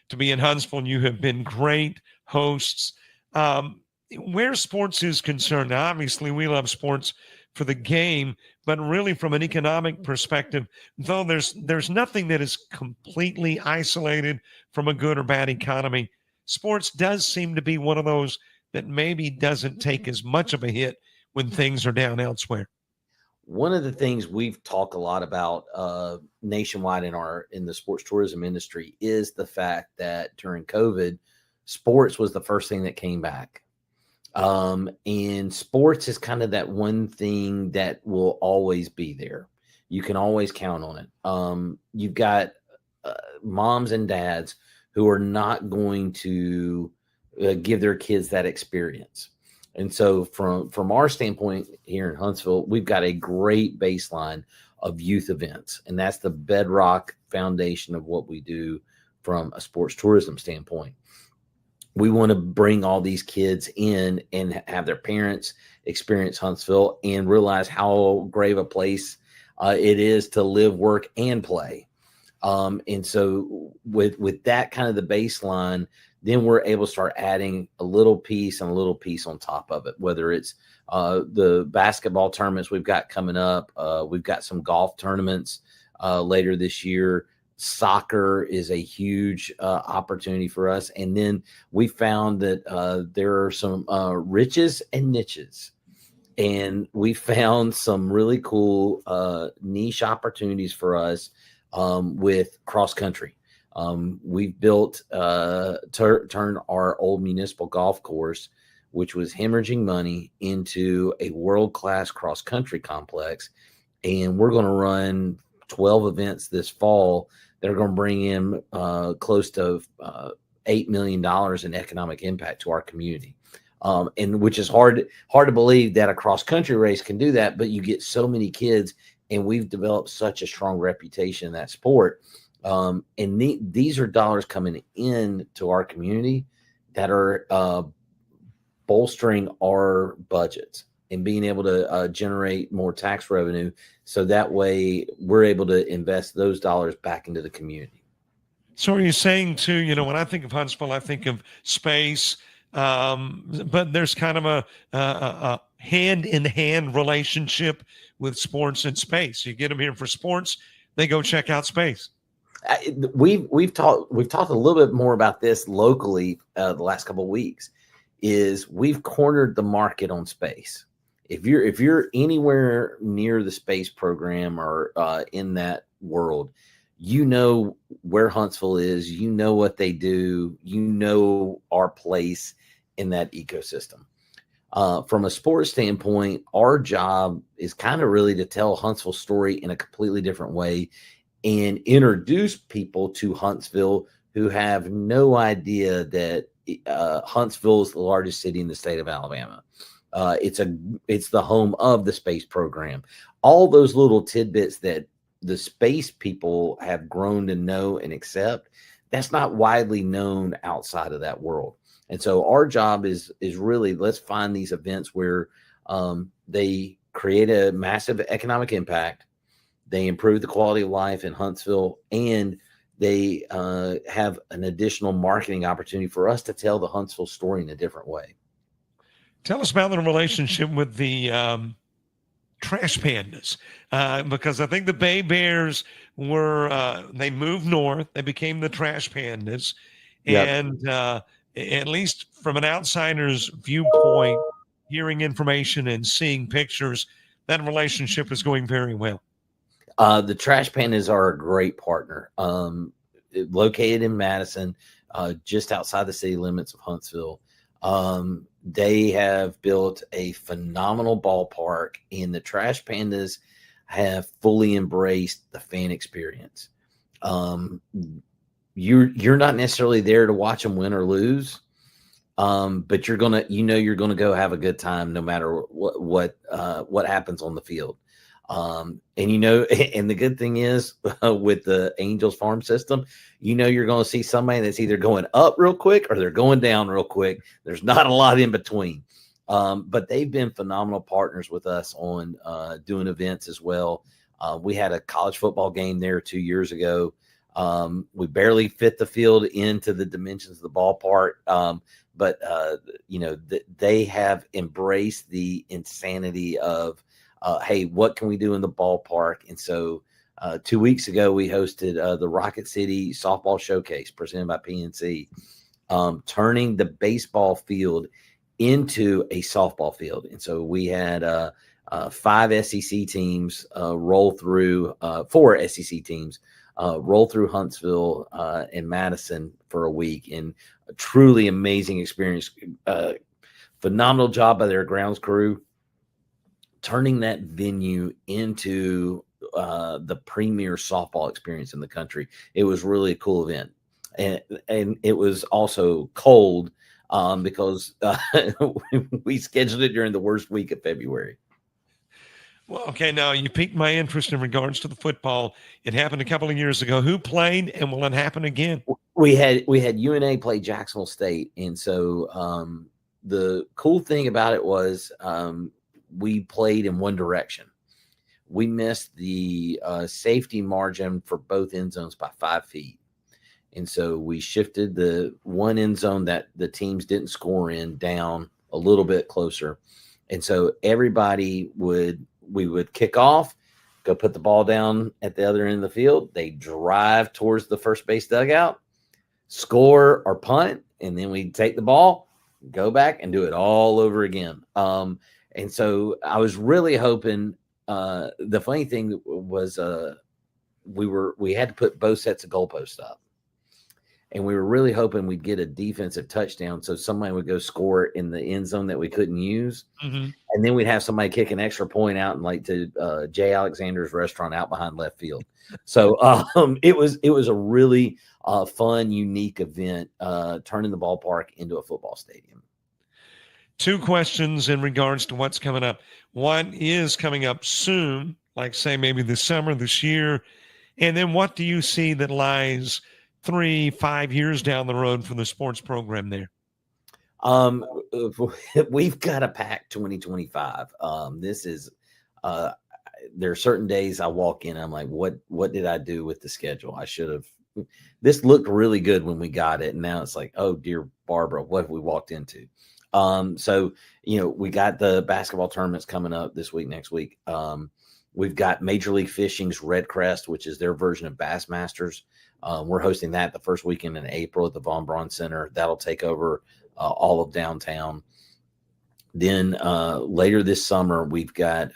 [SPEAKER 2] to be in Huntsville. And you have been great hosts. Where sports is concerned, obviously we love sports for the game, but really from an economic perspective, though there's nothing that is completely isolated from a good or bad economy, sports does seem to be one of those that maybe doesn't take as much of a hit when things are down elsewhere.
[SPEAKER 4] One of the things we've talked a lot about nationwide in the sports tourism industry is the fact that during COVID, sports was the first thing that came back. And sports is kind of that one thing that will always be there. You can always count on it. You've got moms and dads who are not going to give their kids that experience. And so from our standpoint here in Huntsville, we've got a great baseline of youth events. And that's the bedrock foundation of what we do from a sports tourism standpoint. We want to bring all these kids in and have their parents experience Huntsville and realize how great of a place it is to live, work, and play. And so with that kind of the baseline, then we're able to start adding a little piece and a little piece on top of it, whether it's the basketball tournaments we've got coming up. We've got some golf tournaments later this year. Soccer is a huge opportunity for us. And then we found that there are some riches and niches. And we found some really cool niche opportunities for us with cross country. We've built, turned our old municipal golf course, which was hemorrhaging money, into a world-class cross-country complex. And we're going to run 12 events this fall. They're going to bring in close to $8 million in economic impact to our community. And which is hard to believe that a cross-country race can do that, but you get so many kids, and we've developed such a strong reputation in that sport. And these are dollars coming in to our community that are bolstering our budgets and being able to generate more tax revenue. So that way we're able to invest those dollars back into the community.
[SPEAKER 2] So are you saying too, when I think of Huntsville, I think of space, but there's kind of a hand-in-hand relationship with sports and space. You get them here for sports, they go check out space.
[SPEAKER 4] We've talked a little bit more about this locally the last couple of weeks. Is we've cornered the market on space. If you're anywhere near the space program or in that world, you know where Huntsville is. You know what they do. You know our place in that ecosystem. From a sports standpoint, our job is kind of really to tell Huntsville's story in a completely different way and introduce people to Hanceville who have no idea that Huntsville is the largest city in the state of Alabama. It's the home of the space program. All those little tidbits that the space people have grown to know and accept, that's not widely known outside of that world. And so our job is really, let's find these events where they create a massive economic impact. They improve the quality of life in Huntsville, and they have an additional marketing opportunity for us to tell the Huntsville story in a different way.
[SPEAKER 2] Tell us about the relationship with the Trash Pandas, because I think the Bay Bears were they moved north. They became the Trash Pandas, and at least from an outsider's viewpoint, hearing information and seeing pictures, that relationship is going very well.
[SPEAKER 4] The Trash Pandas are a great partner. Located in Madison, just outside the city limits of Huntsville. They have built a phenomenal ballpark, and the Trash Pandas have fully embraced the fan experience. You're not necessarily there to watch them win or lose, but you're gonna go have a good time no matter what happens on the field. And the good thing is with the Angels farm system, you're going to see somebody that's either going up real quick or they're going down real quick. There's not a lot in between. But they've been phenomenal partners with us on doing events as well. We had a college football game there 2 years ago. We barely fit the field into the dimensions of the ballpark. But they have embraced the insanity of, hey, what can we do in the ballpark? And so 2 weeks ago, we hosted the Rocket City Softball Showcase presented by PNC, turning the baseball field into a softball field. And so we had 5 SEC teams roll through, 4 SEC teams roll through Huntsville and Madison for a week, and a truly amazing experience. Phenomenal job by their grounds crew, turning that venue into the premier softball experience in the country. It was really a cool event. And it was also cold because we scheduled it during the worst week of February.
[SPEAKER 2] Well, okay, now you piqued my interest in regards to the football. It happened a couple of years ago. Who played, and will it happen again?
[SPEAKER 4] We had UNA play Jacksonville State. And so the cool thing about it was we played in one direction. We missed the safety margin for both end zones by 5 feet. And so we shifted the one end zone that the teams didn't score in down a little bit closer. And so we would kick off, go put the ball down at the other end of the field. They drive towards the first base dugout, score or punt, and then we take the ball, go back and do it all over again. And so I was really hoping, the funny thing was we had to put both sets of goalposts up. And we were really hoping we'd get a defensive touchdown so somebody would go score in the end zone that we couldn't use. Mm-hmm. And then we'd have somebody kick an extra point out and like to Jay Alexander's restaurant out behind left field. So it was a really fun, unique event, turning the ballpark into a football stadium.
[SPEAKER 2] 2 questions in regards to what's coming up. What is coming up soon, like say maybe this summer, this year? And then what do you see that lies 3-5 years down the road for the sports program there?
[SPEAKER 4] We've got a packed 2025. This is there are certain days I walk in, I'm like, what did I do with the schedule? I should have. This looked really good when we got it, and now it's like, oh dear Barbara, what have we walked into? So we got the basketball tournaments coming up this week, next week. We've got Major League Fishing's Red Crest, which is their version of Bassmasters. We're hosting that the first weekend in April at the Von Braun Center. That'll take over all of downtown. Then later this summer, we've got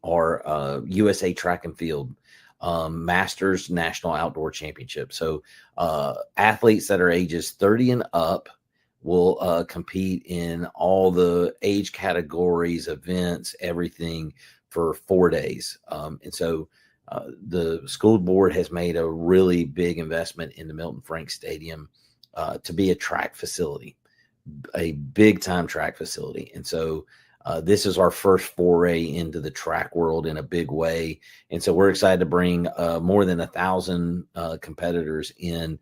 [SPEAKER 4] our USA Track and Field Masters National Outdoor Championship. So athletes that are ages 30 and up will compete in all the age categories, events, everything for 4 days. And so the school board has made a really big investment in the Milton Frank Stadium to be a track facility, a big time track facility. And so this is our first foray into the track world in a big way. And so we're excited to bring more than 1,000 competitors in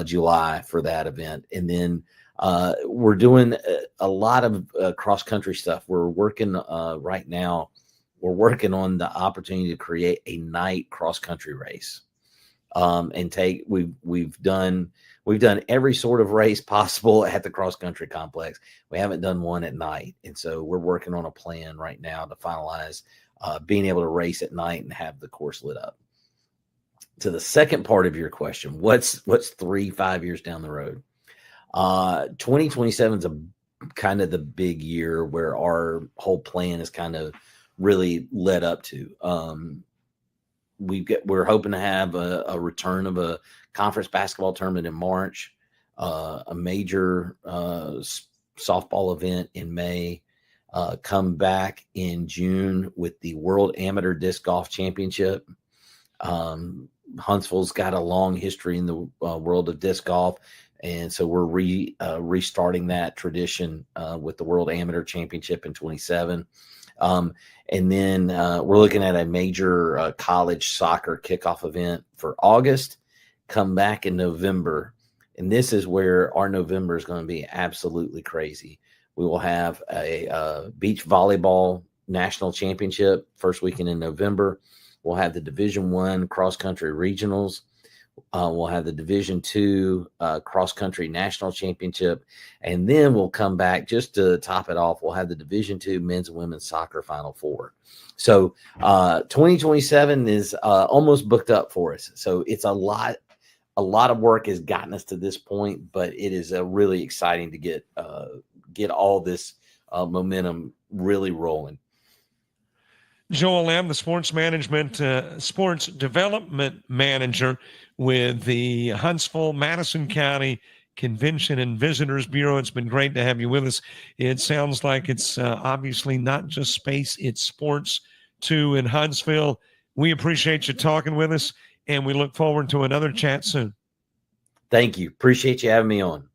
[SPEAKER 4] July for that event. And then we're doing a lot of cross country stuff. We're working right now we're working on the opportunity to create a night cross country race. We've done every sort of race possible at the cross country complex. We haven't done one at night, and so we're working on a plan right now to finalize being able to race at night and have the course lit up. To the second part of your question, what's 3-5 years down the road? 2027 is a kind of the big year where our whole plan is kind of really led up to. We're hoping to have a return of a conference basketball tournament in March, a major softball event in May, come back in June with the World Amateur Disc Golf Championship. Hanceville's got a long history in the world of disc golf, and so we're restarting that tradition with the World Amateur Championship in 27. And then we're looking at a major college soccer kickoff event for August, come back in November. And this is where our November is going to be absolutely crazy. We will have a beach volleyball national championship first weekend in November. We'll have the Division I cross country regionals. We'll have the Division II cross country national championship. And then we'll come back just to top it off. We'll have the Division II men's and women's soccer Final Four. So 2027 is almost booked up for us. So it's a lot of work has gotten us to this point, but it is really exciting to get all this momentum really rolling.
[SPEAKER 2] Joel Lamb, the sports development manager with the Huntsville, Madison County Convention and Visitors Bureau. It's been great to have you with us. It sounds like it's obviously not just space, it's sports too in Huntsville. We appreciate you talking with us, and we look forward to another chat soon.
[SPEAKER 4] Thank you. Appreciate you having me on.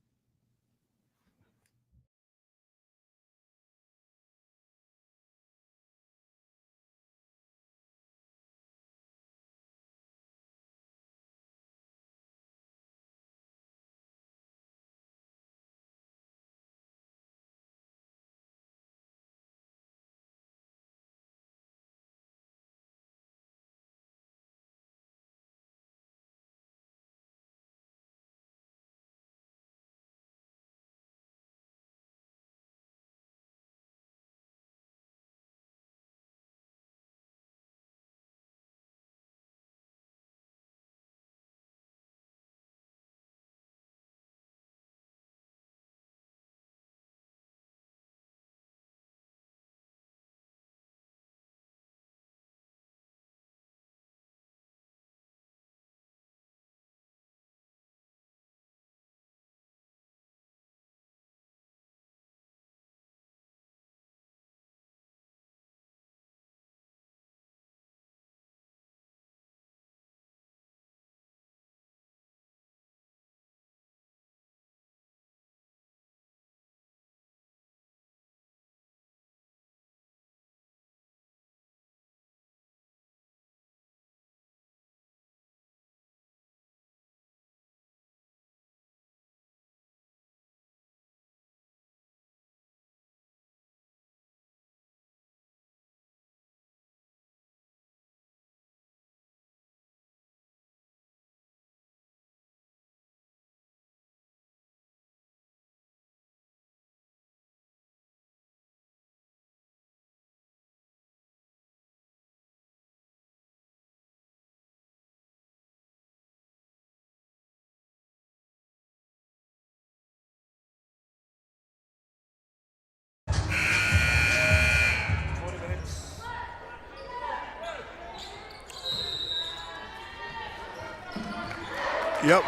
[SPEAKER 1] Yep.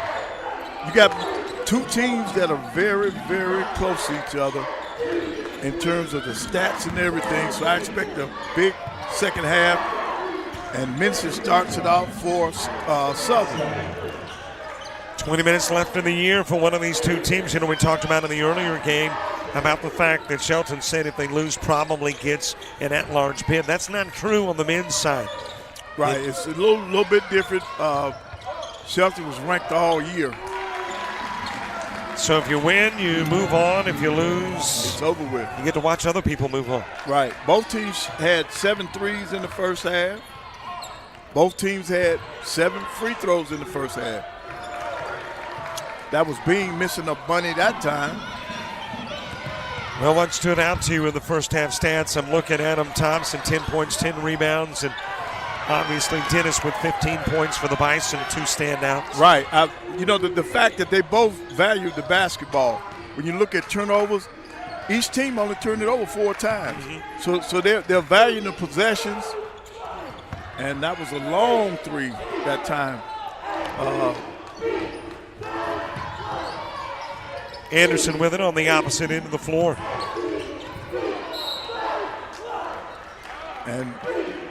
[SPEAKER 1] You got two teams that are very, very close to each other in terms of the stats and everything. So I expect a big second half, and Minson starts it off for Southern.
[SPEAKER 2] 20 minutes left in the year for one of these two teams. You know, we talked about in the earlier game about the fact that Shelton said if they lose, probably gets an at-large bid. That's not true on the men's side.
[SPEAKER 1] Right. It's a little bit different. Shelton was ranked all year.
[SPEAKER 2] So if you win, you move on. If you lose,
[SPEAKER 1] It's over with.
[SPEAKER 2] you get to watch other people move on.
[SPEAKER 1] Right. Both teams had 7 threes in the first half. Both teams had 7 free throws in the first half. That was Bean missing a bunny that time.
[SPEAKER 2] Well, what stood out to you in the first half stats? I'm looking at them. Thompson, 10 points, 10 rebounds, and obviously Dennis with 15 points for the Bison, 2 standouts.
[SPEAKER 1] Right. The fact that they both valued the basketball. When you look at turnovers, each team only turned it over 4 times. So they're valuing the possessions, and that was a long 3 that time.
[SPEAKER 2] Anderson with it on the opposite end of the floor.
[SPEAKER 1] And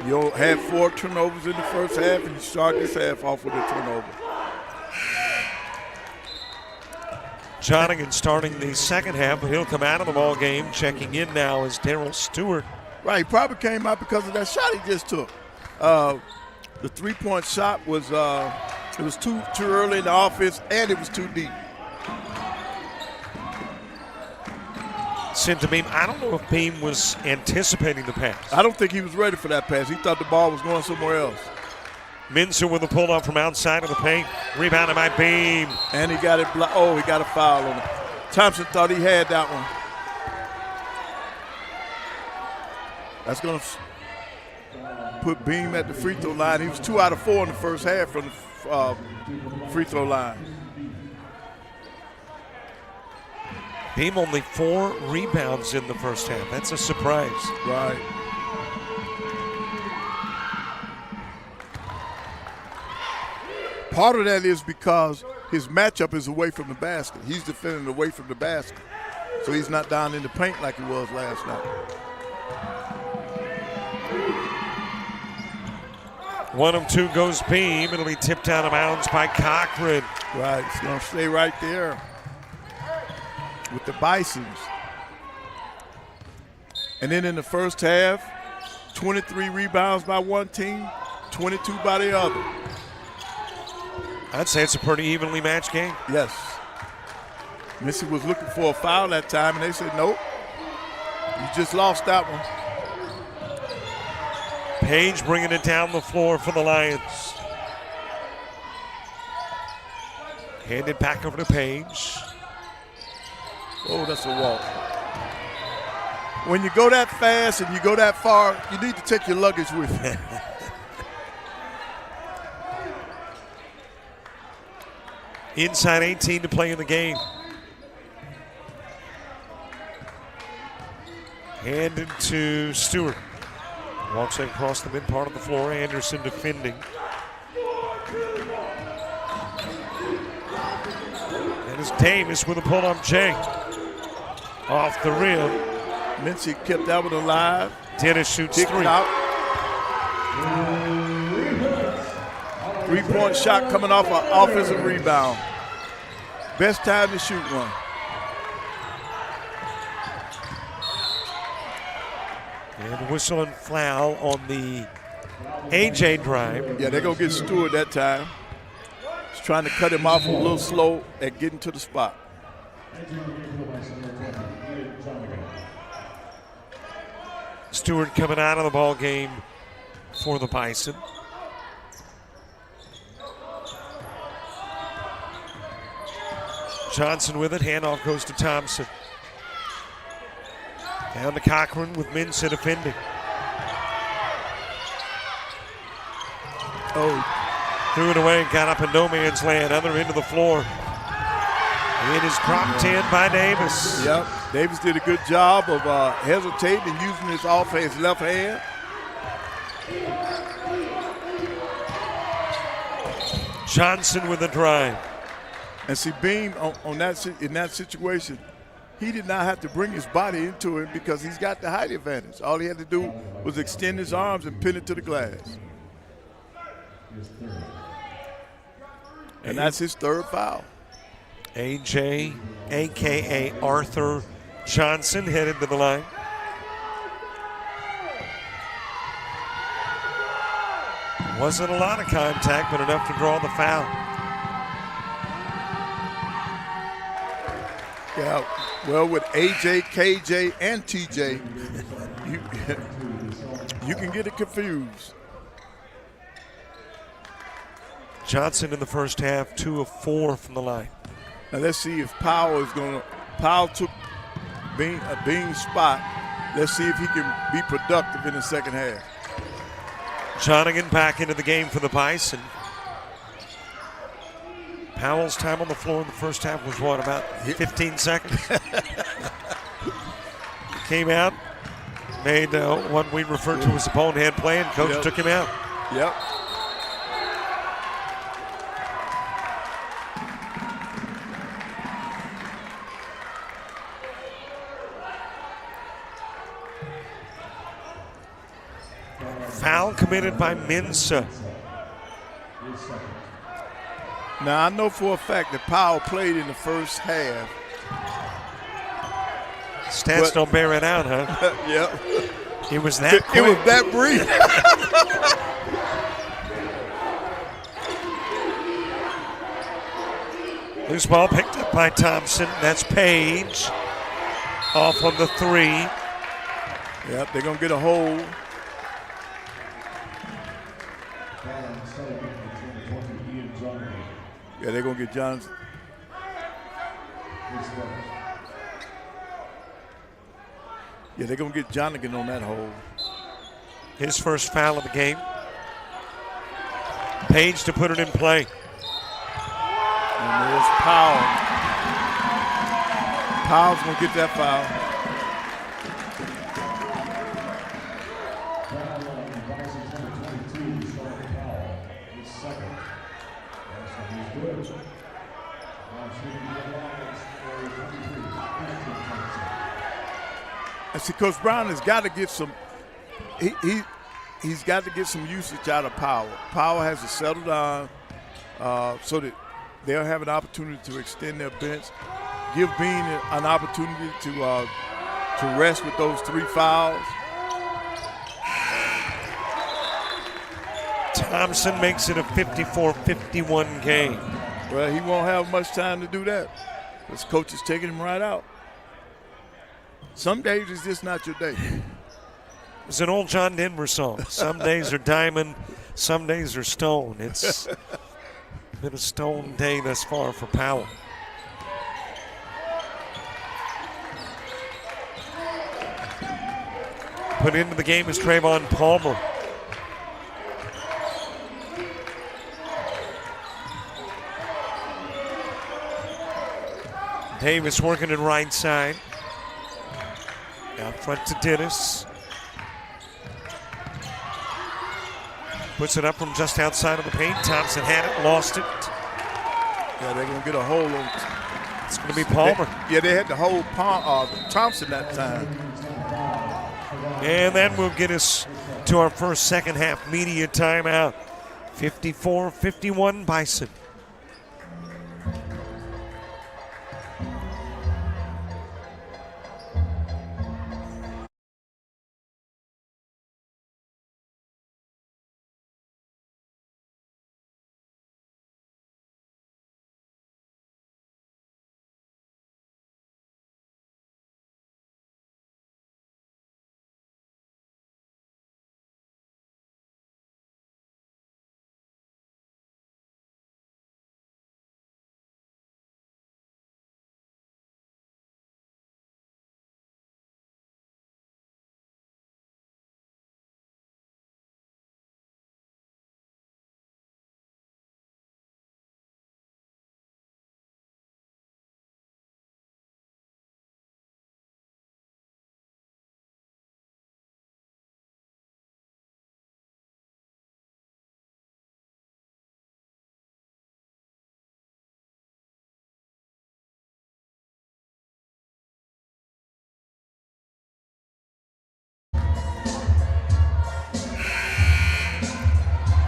[SPEAKER 1] you'll have 4 turnovers in the first half, and you start this half off with a turnover.
[SPEAKER 2] Jonigan starting the second half, but he'll come out of the ball game. Checking in now is Darryl Stewart.
[SPEAKER 1] Right, he probably came out because of that shot he just took. The 3-point shot was it was too early in the offense, and it was too deep.
[SPEAKER 2] Sent to Beam. I don't know if Beam was anticipating the pass.
[SPEAKER 1] I don't think he was ready for that pass. He thought the ball was going somewhere else.
[SPEAKER 2] Minson with a pull-up from outside of the paint. Rebounded by Beam.
[SPEAKER 1] And he got it. He got a foul on it. Thompson thought he had that one. That's going to put Beam at the free throw line. He was 2 out of 4 in the first half from the free throw line.
[SPEAKER 2] Beam only 4 rebounds in the first half. That's a surprise.
[SPEAKER 1] Right. Part of that is because his matchup is away from the basket. He's defending away from the basket. So he's not down in the paint like he was last night.
[SPEAKER 2] 1 of 2 goes Beam. It'll be tipped out of bounds by Cochran.
[SPEAKER 1] Right. It's going to stay right there with the Bisons. And then in the first half, 23 rebounds by one team, 22 by the other.
[SPEAKER 2] I'd say it's a pretty evenly matched game.
[SPEAKER 1] Yes. Missy was looking for a foul that time, and they said, nope. You just lost that one.
[SPEAKER 2] Page bringing it down the floor for the Lions. Handed back over to Page.
[SPEAKER 1] Oh, that's a walk. When you go that fast and you go that far, you need to take your luggage with you.
[SPEAKER 2] Inside 18 to play in the game. Handed to Stewart. Walks across the mid part of the floor. Anderson defending. And it's Davis with a pull-up J. Off the rim.
[SPEAKER 1] Mincy kept that one alive.
[SPEAKER 2] Dennis shoots
[SPEAKER 1] Kicked
[SPEAKER 2] 3.
[SPEAKER 1] it out. 3-point shot coming off an offensive rebound. Best time to shoot one.
[SPEAKER 2] And whistle and foul on the AJ drive.
[SPEAKER 1] Yeah, they're going to get Stewart that time. He's trying to cut him off a little slow at getting to the spot.
[SPEAKER 2] Stewart coming out of the ball game for the Bison. Johnson with it. Handoff goes to Thompson. Down to Cochran with Minson defending.
[SPEAKER 1] Oh,
[SPEAKER 2] Threw it away, got up in no man's land, other end of the floor. It is dropped in by Davis.
[SPEAKER 1] yep. Davis did a good job of hesitating and using his his left hand.
[SPEAKER 2] Johnson with a drive.
[SPEAKER 1] And see, Beam in that situation, he did not have to bring his body into it because he's got the height advantage. All he had to do was extend his arms and pin it to the glass. And that's his 3rd foul.
[SPEAKER 2] AJ, a.k.a. Arthur Johnson, headed to the line. Wasn't a lot of contact, but enough to draw the foul.
[SPEAKER 1] Yeah, well, with AJ, KJ, and TJ, you can get it confused.
[SPEAKER 2] Johnson in the first half, 2 of 4 from the line.
[SPEAKER 1] Now let's see if Powell is going to. Powell took Bean's spot. Let's see if he can be productive in the second half.
[SPEAKER 2] Jonigan back into the game for the Bison. Powell's time on the floor in the first half was what, about 15 seconds? Came out, made what we refer to as a bonehead play, and coach took him out.
[SPEAKER 1] Yep.
[SPEAKER 2] Foul committed by Mensah.
[SPEAKER 1] Now, I know for a fact that Powell played in the first half.
[SPEAKER 2] Stats don't bear it out, huh?
[SPEAKER 1] Yep.
[SPEAKER 2] It was that quick.
[SPEAKER 1] It was that brief.
[SPEAKER 2] Loose ball picked up by Thompson. That's Page. Off on the 3.
[SPEAKER 1] Yep, they're going to get a hold. Yeah, they're going to get Johnson. Yeah, they're going to get Jonigan on that hold.
[SPEAKER 2] His first foul of the game. Page to put it in play.
[SPEAKER 1] And there's Powell. Powell's going to get that foul. I see Coach Brown has got to get some he's got to get some usage out of Powell. Powell has to settle down so that they'll have an opportunity to extend their bench. Give Bean an opportunity to rest with those 3 fouls.
[SPEAKER 2] Thompson makes it a 54-51 game.
[SPEAKER 1] Well, he won't have much time to do that. This coach is taking him right out. Some days it's just not your day.
[SPEAKER 2] It's an old John Denver song. Some days are diamond, some days are stone. It's been a stone day thus far for Powell. Put into the game is Trayvon Palmer. Davis working it right side. Out front to Dennis. Puts it up from just outside of the paint. Thompson had it, lost it.
[SPEAKER 1] Yeah, they're going to get a hold of it.
[SPEAKER 2] It's going to be Palmer.
[SPEAKER 1] They had to hold Thompson that time.
[SPEAKER 2] And that will get us to our first second half media timeout. 54-51 Bison.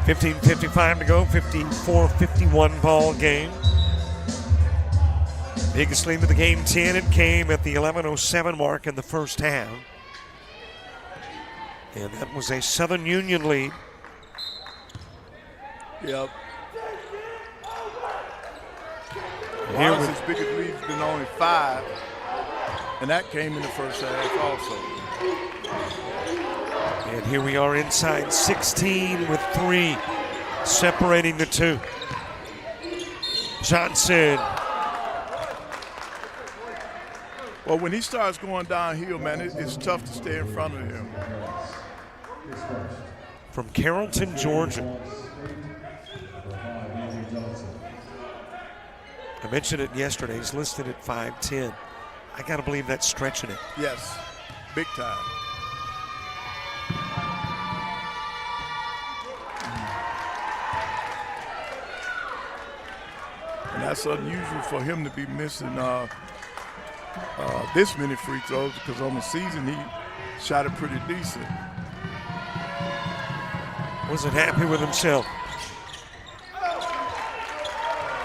[SPEAKER 2] .55 to go, 54-51 ball game. Biggest lead of the game, 10. It came at the 11:07 mark in the first half. And that was a Southern Union lead.
[SPEAKER 1] Yep. Wallace's biggest lead has been only 5, and that came in the first half also.
[SPEAKER 2] And here we are inside 16 with 3 separating the two. Johnson.
[SPEAKER 1] Well, when he starts going downhill, man, it's tough to stay in front of him.
[SPEAKER 2] From Carrollton, Georgia. I mentioned it yesterday. He's listed at 5'10". I got to believe that's stretching it.
[SPEAKER 1] Yes, big time. And that's unusual for him to be missing this many free throws, because on the season he shot it pretty decent.
[SPEAKER 2] Wasn't happy with himself.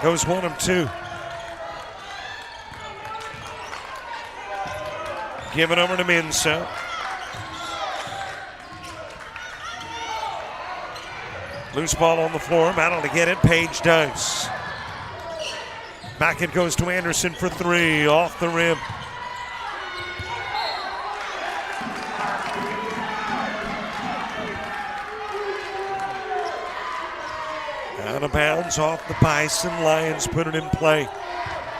[SPEAKER 2] Goes 1 of 2. Give it over to Minso. Loose ball on the floor. Battle to get it. Page does. Back it goes to Anderson for 3. Off the rim. Out of bounds off the Bison. Lions put it in play.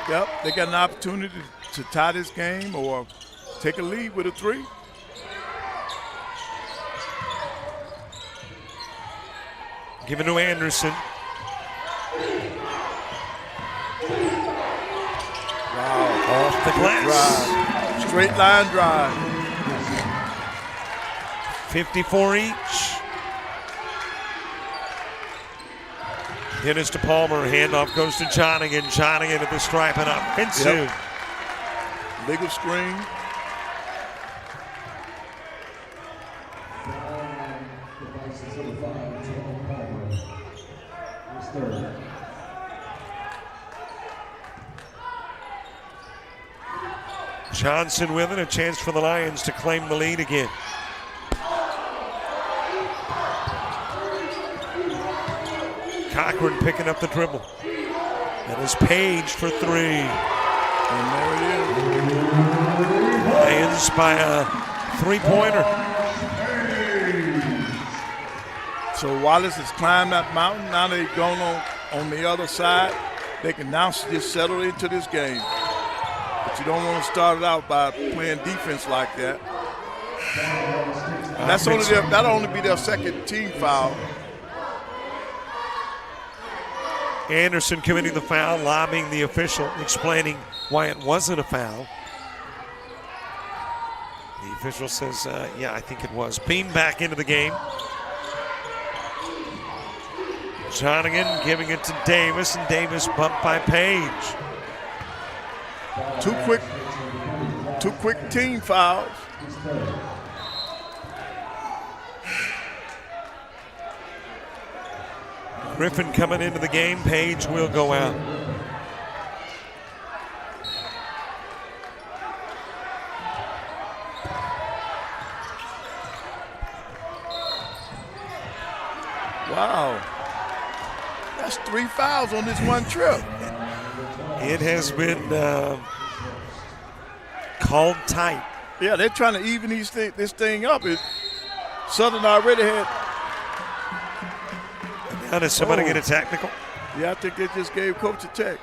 [SPEAKER 1] Yep, they got an opportunity to tie this game or take a lead with a 3.
[SPEAKER 2] Give it to Anderson.
[SPEAKER 1] Wow.
[SPEAKER 2] Off the glass.
[SPEAKER 1] Drive. Straight line drive.
[SPEAKER 2] 54 each. Dennis to Palmer. Handoff goes to Johnigan. Johnigan at the stripe and offensive.
[SPEAKER 1] Yep. Legal screen.
[SPEAKER 2] Johnson with it, a chance for the Lions to claim the lead again. Cochran picking up the dribble. That is Page for 3.
[SPEAKER 1] And there it is.
[SPEAKER 2] Lions by a 3-pointer.
[SPEAKER 1] So Wallace has climbed that mountain. Now they've gone on the other side. They can now just settle into this game. But you don't want to start it out by playing defense like that. That'll only be their second team foul.
[SPEAKER 2] Anderson committing the foul, lobbying the official, explaining why it wasn't a foul. The official says, yeah, I think it was. Beam back into the game. Johnigan giving it to Davis, and Davis bumped by Page.
[SPEAKER 1] Two quick team fouls.
[SPEAKER 2] Griffin coming into the game. Page will go out.
[SPEAKER 1] Wow. That's 3 fouls on this one trip.
[SPEAKER 2] It has been called tight.
[SPEAKER 1] Yeah, they're trying to even this thing up. Southern already had.
[SPEAKER 2] Now does somebody get a technical?
[SPEAKER 1] Yeah, I think they just gave Coach a tech.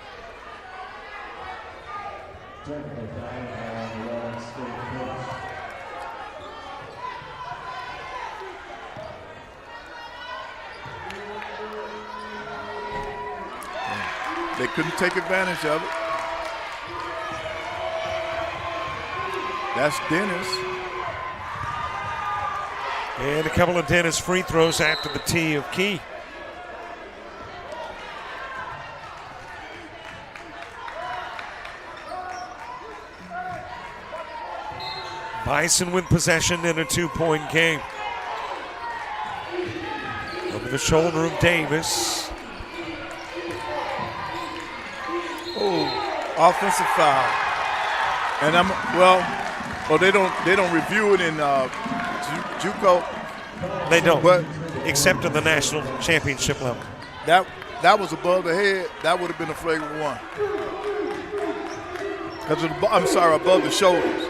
[SPEAKER 1] They couldn't take advantage of it. That's Dennis.
[SPEAKER 2] And a couple of Dennis free throws after the tee of Key. Bison with possession in a 2-point game. Over the shoulder of Davis.
[SPEAKER 1] Oh, offensive foul. And they don't review it in JUCO.
[SPEAKER 2] They don't,
[SPEAKER 1] But
[SPEAKER 2] except at the national championship level.
[SPEAKER 1] that was above the head. That would have been a flagrant 1. above the shoulders.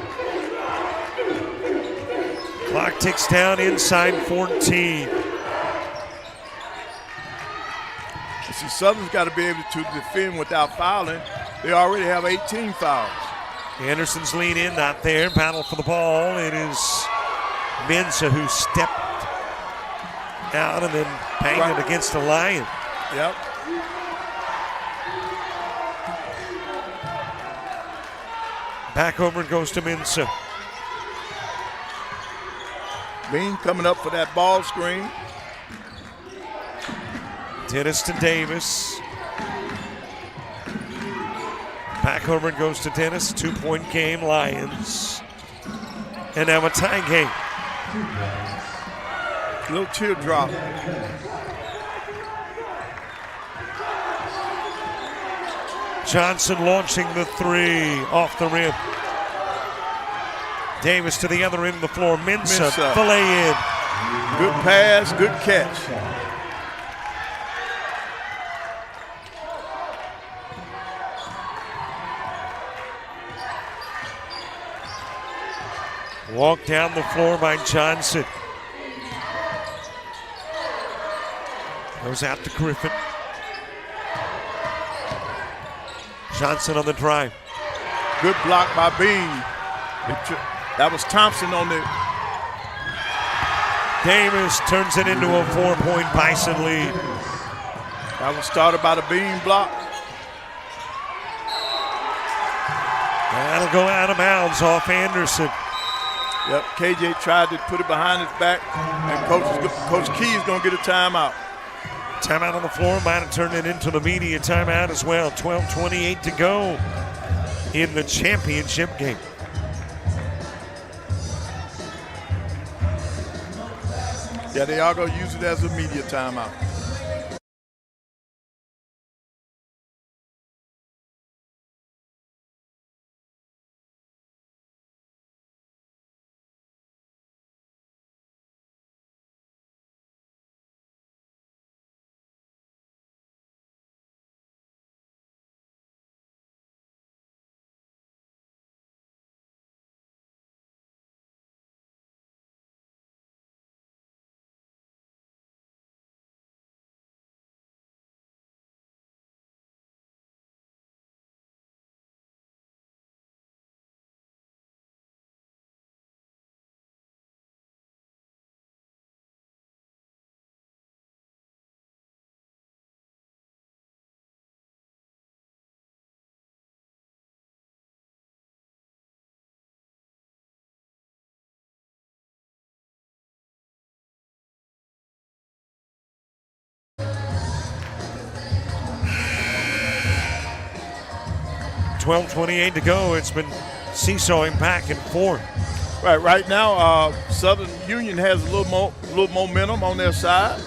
[SPEAKER 2] Clock ticks down inside 14.
[SPEAKER 1] See, Southern's got to be able to defend without fouling. They already have 18 fouls.
[SPEAKER 2] Anderson's lean in, not there. Battle for the ball. It is Mensah who stepped out and then banged it against the Lion.
[SPEAKER 1] Yep.
[SPEAKER 2] Back over it goes to Mensah.
[SPEAKER 1] Bean coming up for that ball screen.
[SPEAKER 2] Dennis to Davis. Back over it goes to Dennis. 2-point game, Lions. And now a tie game.
[SPEAKER 1] Little teardrop.
[SPEAKER 2] Johnson launching the three off the rim. Davis to the other end of the floor. Mensah, fillet in.
[SPEAKER 1] Good pass, good catch.
[SPEAKER 2] Walk down the floor by Johnson. Goes out to Griffin. Johnson on the drive.
[SPEAKER 1] Good block by Bean. That was Thompson on the.
[SPEAKER 2] Davis turns it into a 4-point Bison lead.
[SPEAKER 1] That was started by the Bean block.
[SPEAKER 2] That'll go out of bounds off Anderson.
[SPEAKER 1] Yep, KJ tried to put it behind his back, and Coach Key is going to get a timeout.
[SPEAKER 2] Timeout on the floor, might have turned it into the media timeout as well. 12:28 to go in the championship game.
[SPEAKER 1] Yeah, they are going to use it as a media timeout.
[SPEAKER 2] $12:28 to go. It's been seesawing back and forth.
[SPEAKER 1] Right now, Southern Union has a little momentum on their side.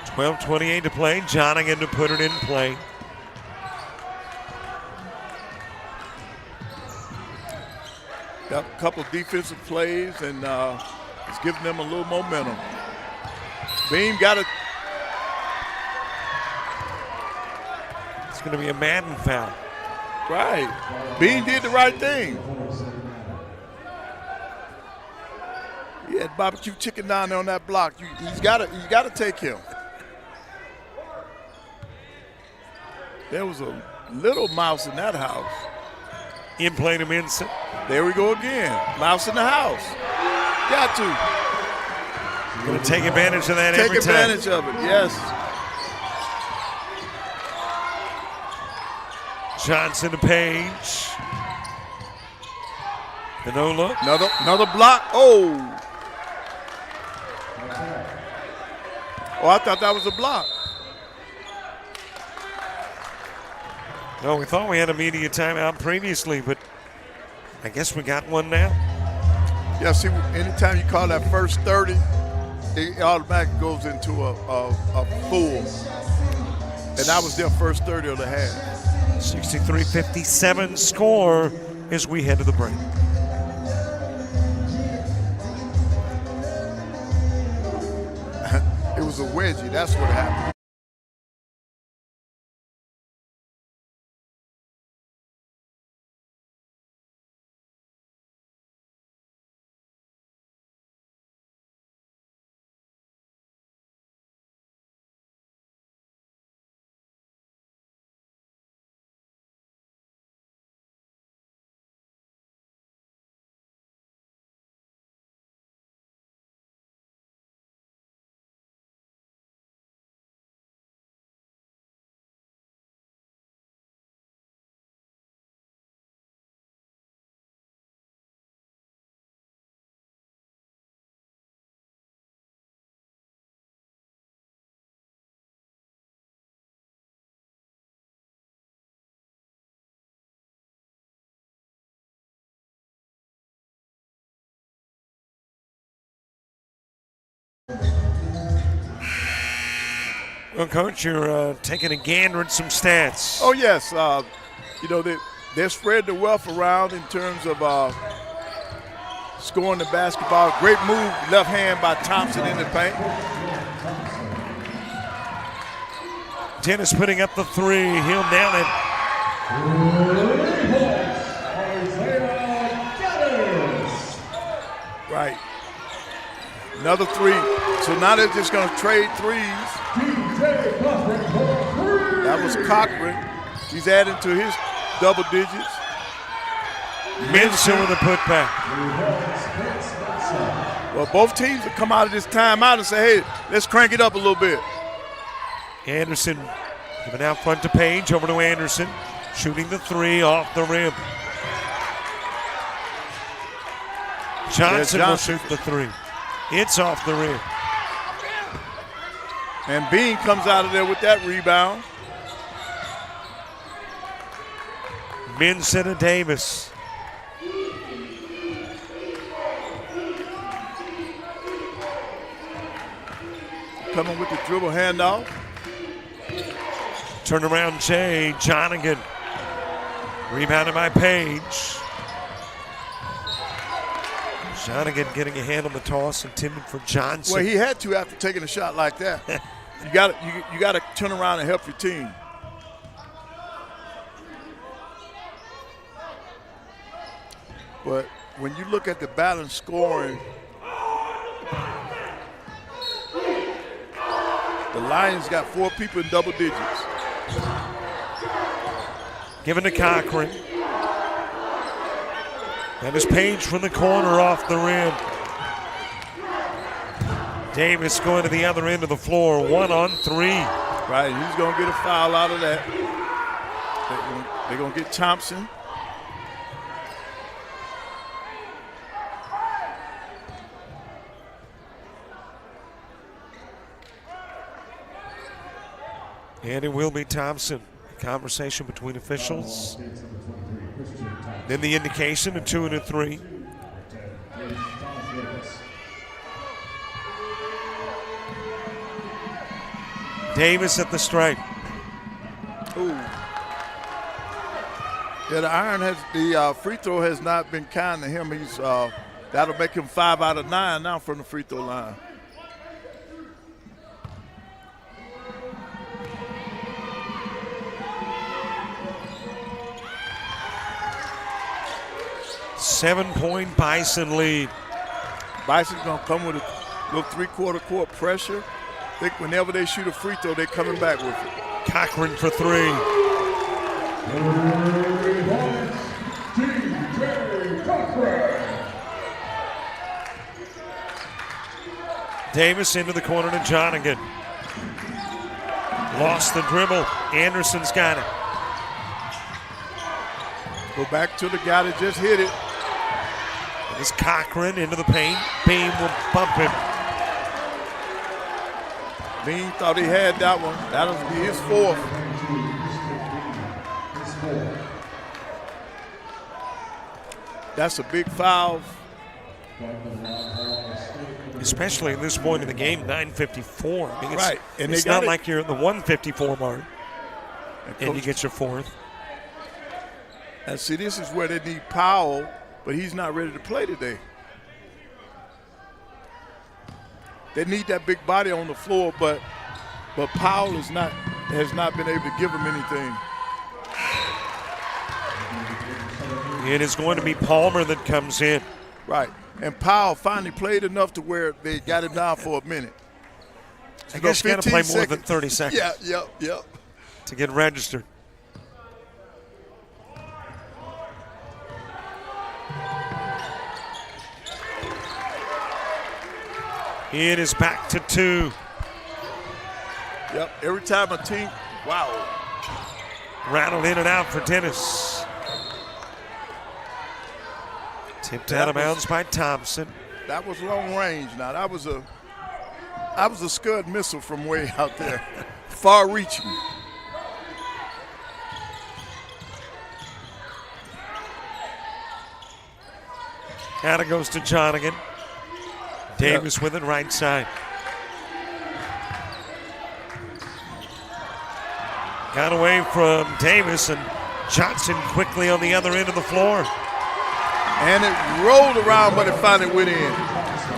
[SPEAKER 2] $12:28 to play. Johnigan to put it in play.
[SPEAKER 1] Got a couple of defensive plays, and it's giving them a little momentum. Beam got it.
[SPEAKER 2] It's going to be a Madden foul.
[SPEAKER 1] Right. Bean did the right thing. He had barbecue chicken down there on that block. You got to take him. There was a little mouse in that house.
[SPEAKER 2] In play to Mensah.
[SPEAKER 1] There we go again. Mouse in the house. Got to.
[SPEAKER 2] Going to take advantage of that every time.
[SPEAKER 1] Take advantage of it, yes.
[SPEAKER 2] Johnson to Page. The no look.
[SPEAKER 1] Another block. Oh, I thought that was a block.
[SPEAKER 2] No, we thought we had a media timeout previously, but I guess we got one now.
[SPEAKER 1] Yeah, see, anytime you call that first 30, it automatically goes into a full. And that was their first 30 of the half.
[SPEAKER 2] 63-57 score as we head to the break.
[SPEAKER 1] It was a wedgie. That's what happened.
[SPEAKER 2] Well, Coach, you're taking a gander at some stats.
[SPEAKER 1] Oh, yes. You know, they're spreading the wealth around in terms of scoring the basketball. Great move, left hand by Thompson in the paint.
[SPEAKER 2] Dennis putting up the three. He'll nail it.
[SPEAKER 1] Right. Another three. So now they're just going to trade threes. That was Cochran. He's adding to his double digits.
[SPEAKER 2] Minson with a putback.
[SPEAKER 1] Well, both teams have come out of this timeout and say, hey, let's crank it up a little bit.
[SPEAKER 2] Anderson giving out front to Page. Over to Anderson. Shooting the three off the rim. Johnson will shoot the three. It's off the rim.
[SPEAKER 1] And Bean comes out of there with that rebound.
[SPEAKER 2] Minson and Davis.
[SPEAKER 1] Coming with the dribble handoff.
[SPEAKER 2] Turnaround Jay Jonigan. Rebounded by Page. Jonigan getting a hand on the toss, intended for Johnson.
[SPEAKER 1] Well, he had to after taking a shot like that. you got to turn around and help your team. But when you look at the balanced scoring, the Lions got 4 people in double digits.
[SPEAKER 2] Given to Cochran. That is Page from the corner off the rim. Davis going to the other end of the floor, 1-on-3.
[SPEAKER 1] Right, he's going to get a foul out of that. They're going to get Thompson.
[SPEAKER 2] And it will be Thompson. Conversation between officials. Then the indication, a 2 and a 3. Davis at the stripe.
[SPEAKER 1] Ooh. Yeah, the free throw has not been kind to him. He's that'll make him 5 out of 9 now from the free throw line.
[SPEAKER 2] Seven-point Bison lead.
[SPEAKER 1] Bison's going to come with a little three-quarter court pressure. I think whenever they shoot a free throw, they're coming back with it.
[SPEAKER 2] Cochran for 3. Davis into the corner to Jonigan. Lost the dribble. Anderson's got it.
[SPEAKER 1] Go back to the guy that just hit it.
[SPEAKER 2] It is Cochran into the paint. Beam will bump him.
[SPEAKER 1] Bean thought he had that one. That'll be his 4th. That's a big foul.
[SPEAKER 2] Especially at this point in the game, 9:54. I mean, it's,
[SPEAKER 1] right. And
[SPEAKER 2] it's not like you're at the 1:54 mark and you get your 4th.
[SPEAKER 1] And see, this is where they need Powell, but he's not ready to play today. They need that big body on the floor, but Powell has not been able to give them anything.
[SPEAKER 2] It is going to be Palmer that comes in.
[SPEAKER 1] Right. And Powell finally played enough to where they got him down for a minute.
[SPEAKER 2] I guess you got to play more than 30 seconds.
[SPEAKER 1] Yeah.
[SPEAKER 2] To get registered. It is back to 2.
[SPEAKER 1] Yep, every time a team, wow.
[SPEAKER 2] Rattled in and out for Dennis. Tipped out of bounds by Thompson.
[SPEAKER 1] That was long range. Now that was a Scud missile from way out there. Far reaching.
[SPEAKER 2] Out it goes to Jonigan. Davis with it right side. Got away from Davis, and Johnson quickly on the other end of the floor.
[SPEAKER 1] And it rolled around, but it finally went in.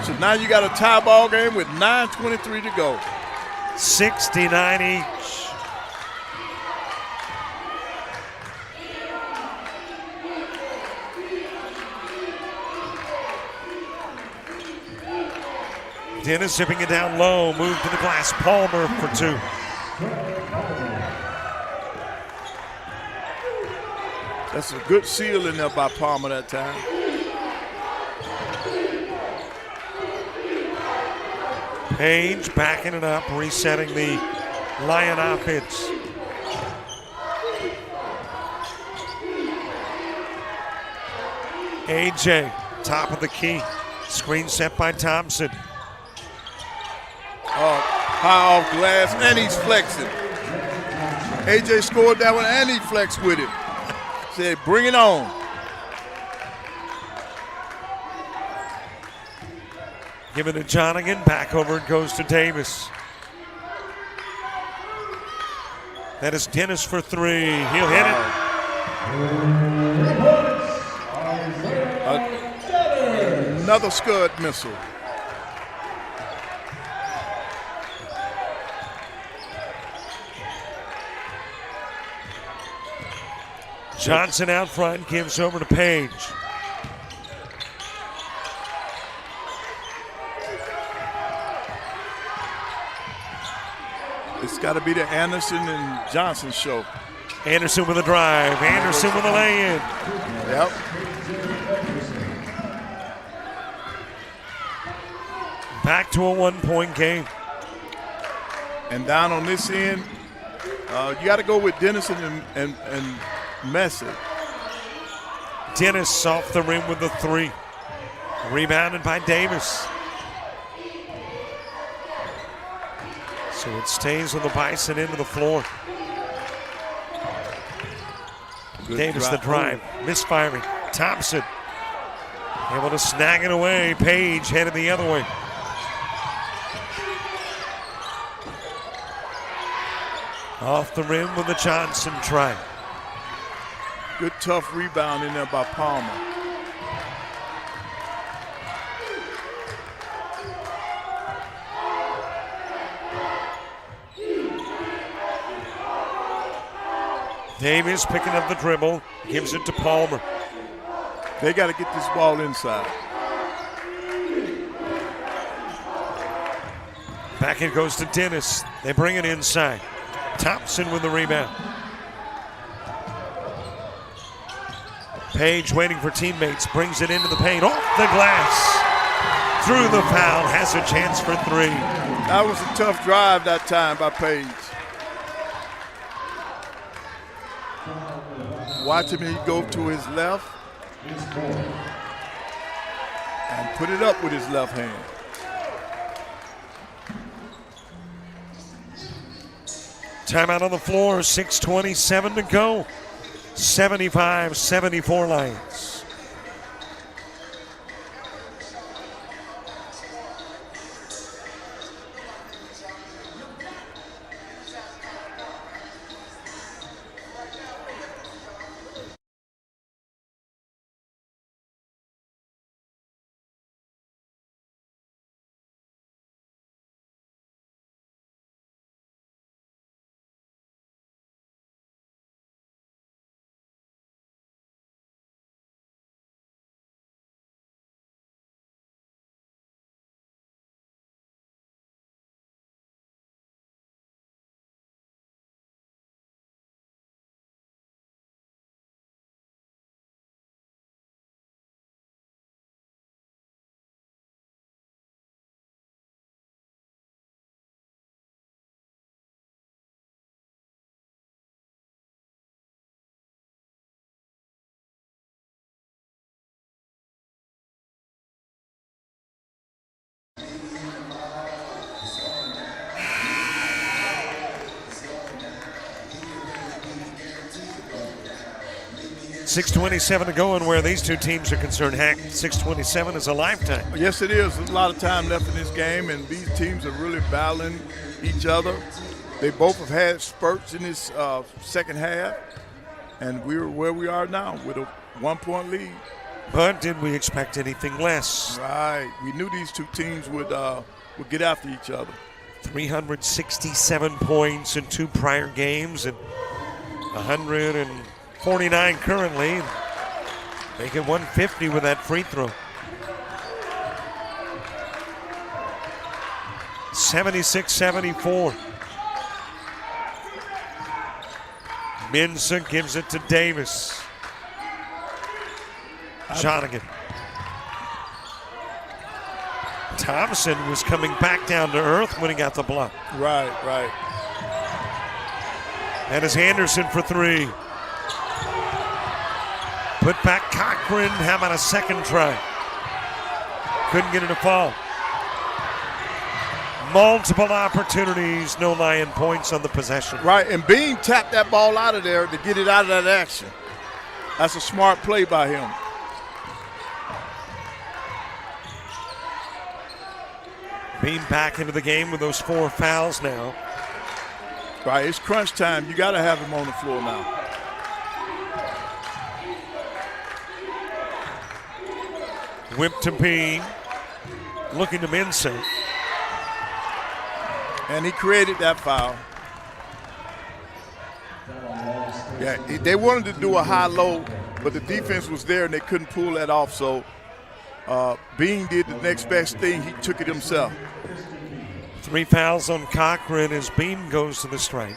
[SPEAKER 1] So now you got a tie ball game with 9:23 to go.
[SPEAKER 2] 69 each. Dennis zipping it down low, move to the glass. Palmer for two.
[SPEAKER 1] That's a good seal in there by Palmer that time.
[SPEAKER 2] Page backing it up, resetting the Lion offense. AJ, top of the key. Screen set by Thompson.
[SPEAKER 1] High off glass, and he's flexing. AJ scored that one, and he flexed with it. Said, bring it on.
[SPEAKER 2] Give it to Jonigan, back over it goes to Davis. That is Dennis for three. He'll hit it.
[SPEAKER 1] Another Scud missile.
[SPEAKER 2] Johnson out front, gives over to Page.
[SPEAKER 1] It's got to be the Anderson and Johnson show.
[SPEAKER 2] Anderson with a drive. Anderson with a lay-in.
[SPEAKER 1] Yep.
[SPEAKER 2] Back to a one-point game.
[SPEAKER 1] And down on this end, you got to go with Dennison and Messi.
[SPEAKER 2] Dennis off the rim with the three. Rebounded by Davis. So it stays on the Bison end of the floor.
[SPEAKER 1] Good
[SPEAKER 2] Davis the drive. Misfiring. Thompson able to snag it away. Page headed the other way. Off the rim with the Johnson try.
[SPEAKER 1] Good tough rebound in there by Palmer.
[SPEAKER 2] Davis picking up the dribble, gives it to Palmer.
[SPEAKER 1] They got to get this ball inside.
[SPEAKER 2] Back it goes to Dennis. They bring it inside. Thompson with the rebound. Page waiting for teammates, brings it into the paint, off the glass. Through the foul, has a chance for three.
[SPEAKER 1] That was a tough drive that time by Page. Watch him, he go to his left and put it up with his left hand.
[SPEAKER 2] Timeout on the floor, 6:27 to go. 75-74 Lions. .627 to go, and where these two teams are concerned, heck, 6:27 is a lifetime.
[SPEAKER 1] Yes, it is. There's a lot of time left in this game, and these teams are really battling each other. They both have had spurts in this second half, and we're where we are now with a 1-point lead.
[SPEAKER 2] But did we expect anything less?
[SPEAKER 1] Right. We knew these two teams would get after each other.
[SPEAKER 2] 367 points in 2 prior games and 149 currently. Make it 150 with that free throw. 76-74. Minson gives it to Davis. Shottigan. Thompson was coming back down to earth when he got the block.
[SPEAKER 1] Right.
[SPEAKER 2] And it's Anderson for 3. Put back Cochran. How about a second try? Couldn't get it to fall. Multiple opportunities, no Lion points on the possession.
[SPEAKER 1] Right, and Bean tapped that ball out of there to get it out of that action. That's a smart play by him.
[SPEAKER 2] Bean back into the game with those 4 fouls now.
[SPEAKER 1] Right, it's crunch time. You got to have him on the floor now.
[SPEAKER 2] Whip to Bean. Looking to Minson.
[SPEAKER 1] And he created that foul. Yeah, they wanted to do a high-low, but the defense was there and they couldn't pull that off. So Bean did the next best thing. He took it himself.
[SPEAKER 2] 3 fouls on Cochran as Bean goes to the strike.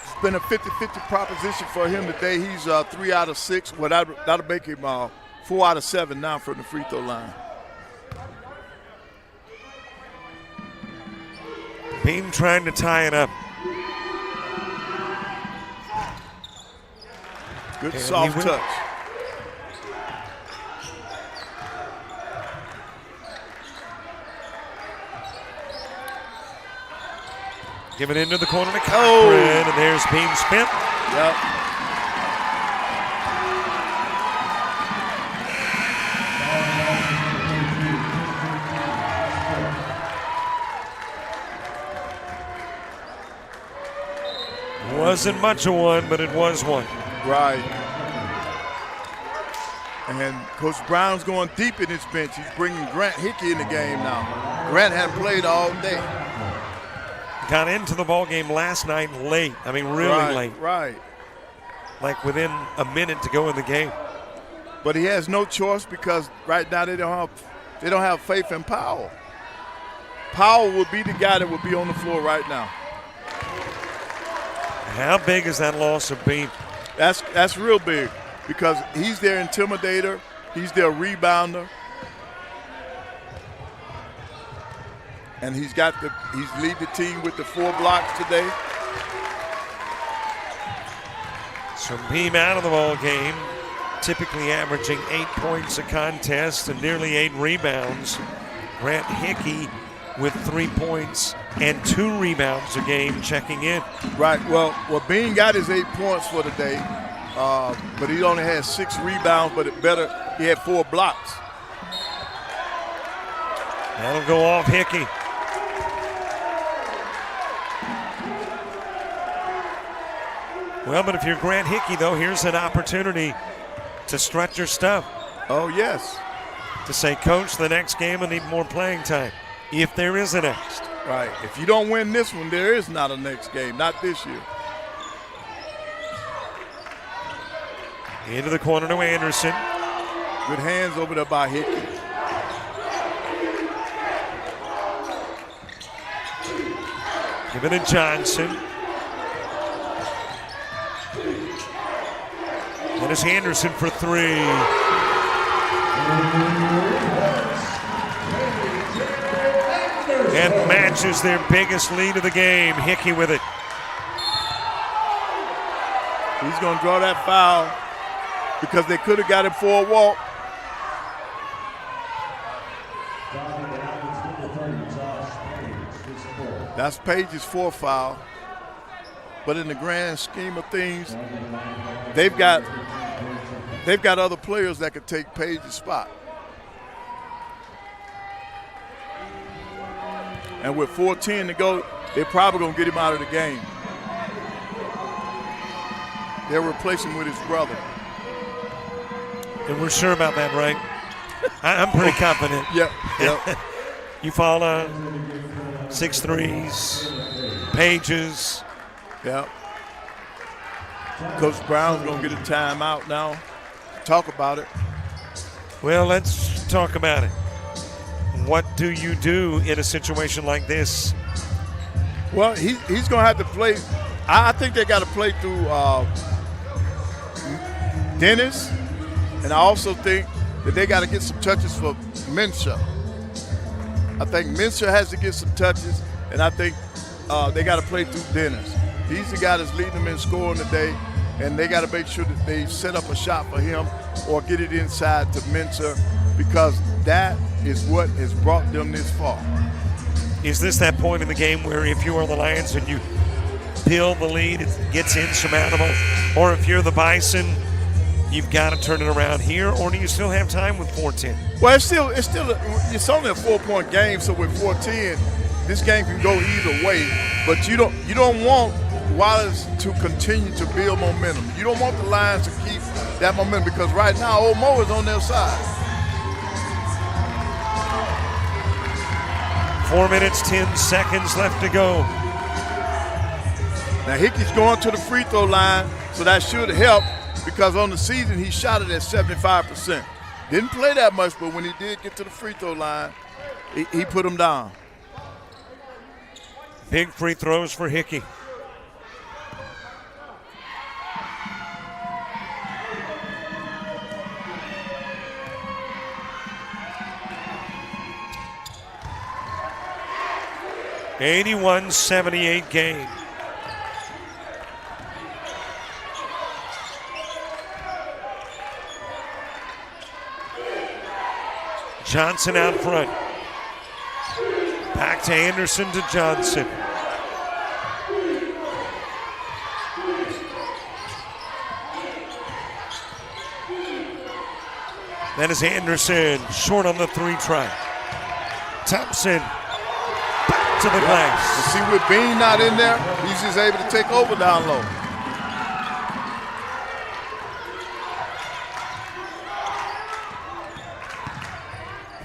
[SPEAKER 1] It's been a 50-50 proposition for him today. He's 3 out of 6. Well, that'll make him 4 out of 7 now from the free throw line.
[SPEAKER 2] Bean trying to tie it up.
[SPEAKER 1] Good
[SPEAKER 2] And
[SPEAKER 1] soft
[SPEAKER 2] he
[SPEAKER 1] touch.
[SPEAKER 2] Give it into the corner to Cochran, and there's Bean spent.
[SPEAKER 1] Yep.
[SPEAKER 2] Wasn't much of one, but it was one.
[SPEAKER 1] Right. And Coach Brown's going deep in his bench. He's bringing Grant Hickey in the game now. Grant hadn't played all day.
[SPEAKER 2] Got into the ball game last night late. I mean, really late.
[SPEAKER 1] Right.
[SPEAKER 2] Like within a minute to go in the game.
[SPEAKER 1] But he has no choice because right now they don't have faith in Powell. Powell would be the guy that would be on the floor right now.
[SPEAKER 2] How big is that loss of Bean?
[SPEAKER 1] That's real big because he's their intimidator. He's their rebounder. And he's lead the team with the 4 blocks today.
[SPEAKER 2] So Beam out of the ball game, typically averaging 8 points a contest and nearly 8 rebounds. Grant Hickey with 3 points and 2 rebounds a game checking in.
[SPEAKER 1] Right. Well, Bean got his 8 points for the day, but he only had 6 rebounds. But he had 4 blocks.
[SPEAKER 2] That'll go off Hickey. Well, but if you're Grant Hickey, though, here's an opportunity to strut your stuff.
[SPEAKER 1] Oh, yes.
[SPEAKER 2] To say, Coach, the next game I need more playing time, if there is a next.
[SPEAKER 1] Right. If you don't win this one, there is not a next game, not this year.
[SPEAKER 2] Into the corner to Anderson.
[SPEAKER 1] Good hands over there by Hickey.
[SPEAKER 2] Give it to Johnson. And it's Anderson for 3. And matches their biggest lead of the game. Hickey with it.
[SPEAKER 1] He's going to draw that foul because they could have got him for a walk. That's Page's 4th foul. But in the grand scheme of things, they've got they've got other players that could take Page's spot. And with 4:10 to go, they're probably going to get him out of the game. They'll replace him with his brother.
[SPEAKER 2] And we're sure about that, right? I'm pretty confident.
[SPEAKER 1] Yep.
[SPEAKER 2] You follow 6 threes, Pages.
[SPEAKER 1] Yep. Coach Brown's going to get a timeout now. Talk about it.
[SPEAKER 2] Well, let's talk about it. What do you do in a situation like this?
[SPEAKER 1] Well, he's going to have to play. I think they got to play through Dennis, and I also think that they got to get some touches for Minshew. I think Minshew has to get some touches, and I think they got to play through Dennis. He's the guy that's leading them in scoring today, and they got to make sure that they set up a shot for him or get it inside to Minshew, because that is what has brought them this far.
[SPEAKER 2] Is this that point in the game where if you are the Lions and you build the lead, it gets insurmountable? Or if you're the Bison, you've got to turn it around here, or do you still have time with 4:10?
[SPEAKER 1] Well, it's only a 4-point game, so with 4:10, this game can go either way. But you don't want Wallace to continue to build momentum. You don't want the Lions to keep that momentum, because right now Old Mo is on their side.
[SPEAKER 2] 4 minutes, 10 seconds left to go.
[SPEAKER 1] Now Hickey's going to the free throw line, so that should help, because on the season he shot it at 75%. Didn't play that much, but when he did get to the free throw line, he put him down.
[SPEAKER 2] Big free throws for Hickey. (81-78) game. Johnson out front. Back to Anderson to Johnson. That is Anderson, short on the 3 try. Thompson back to the glass.
[SPEAKER 1] You see, with Bean not in there, he's just able to take over down low.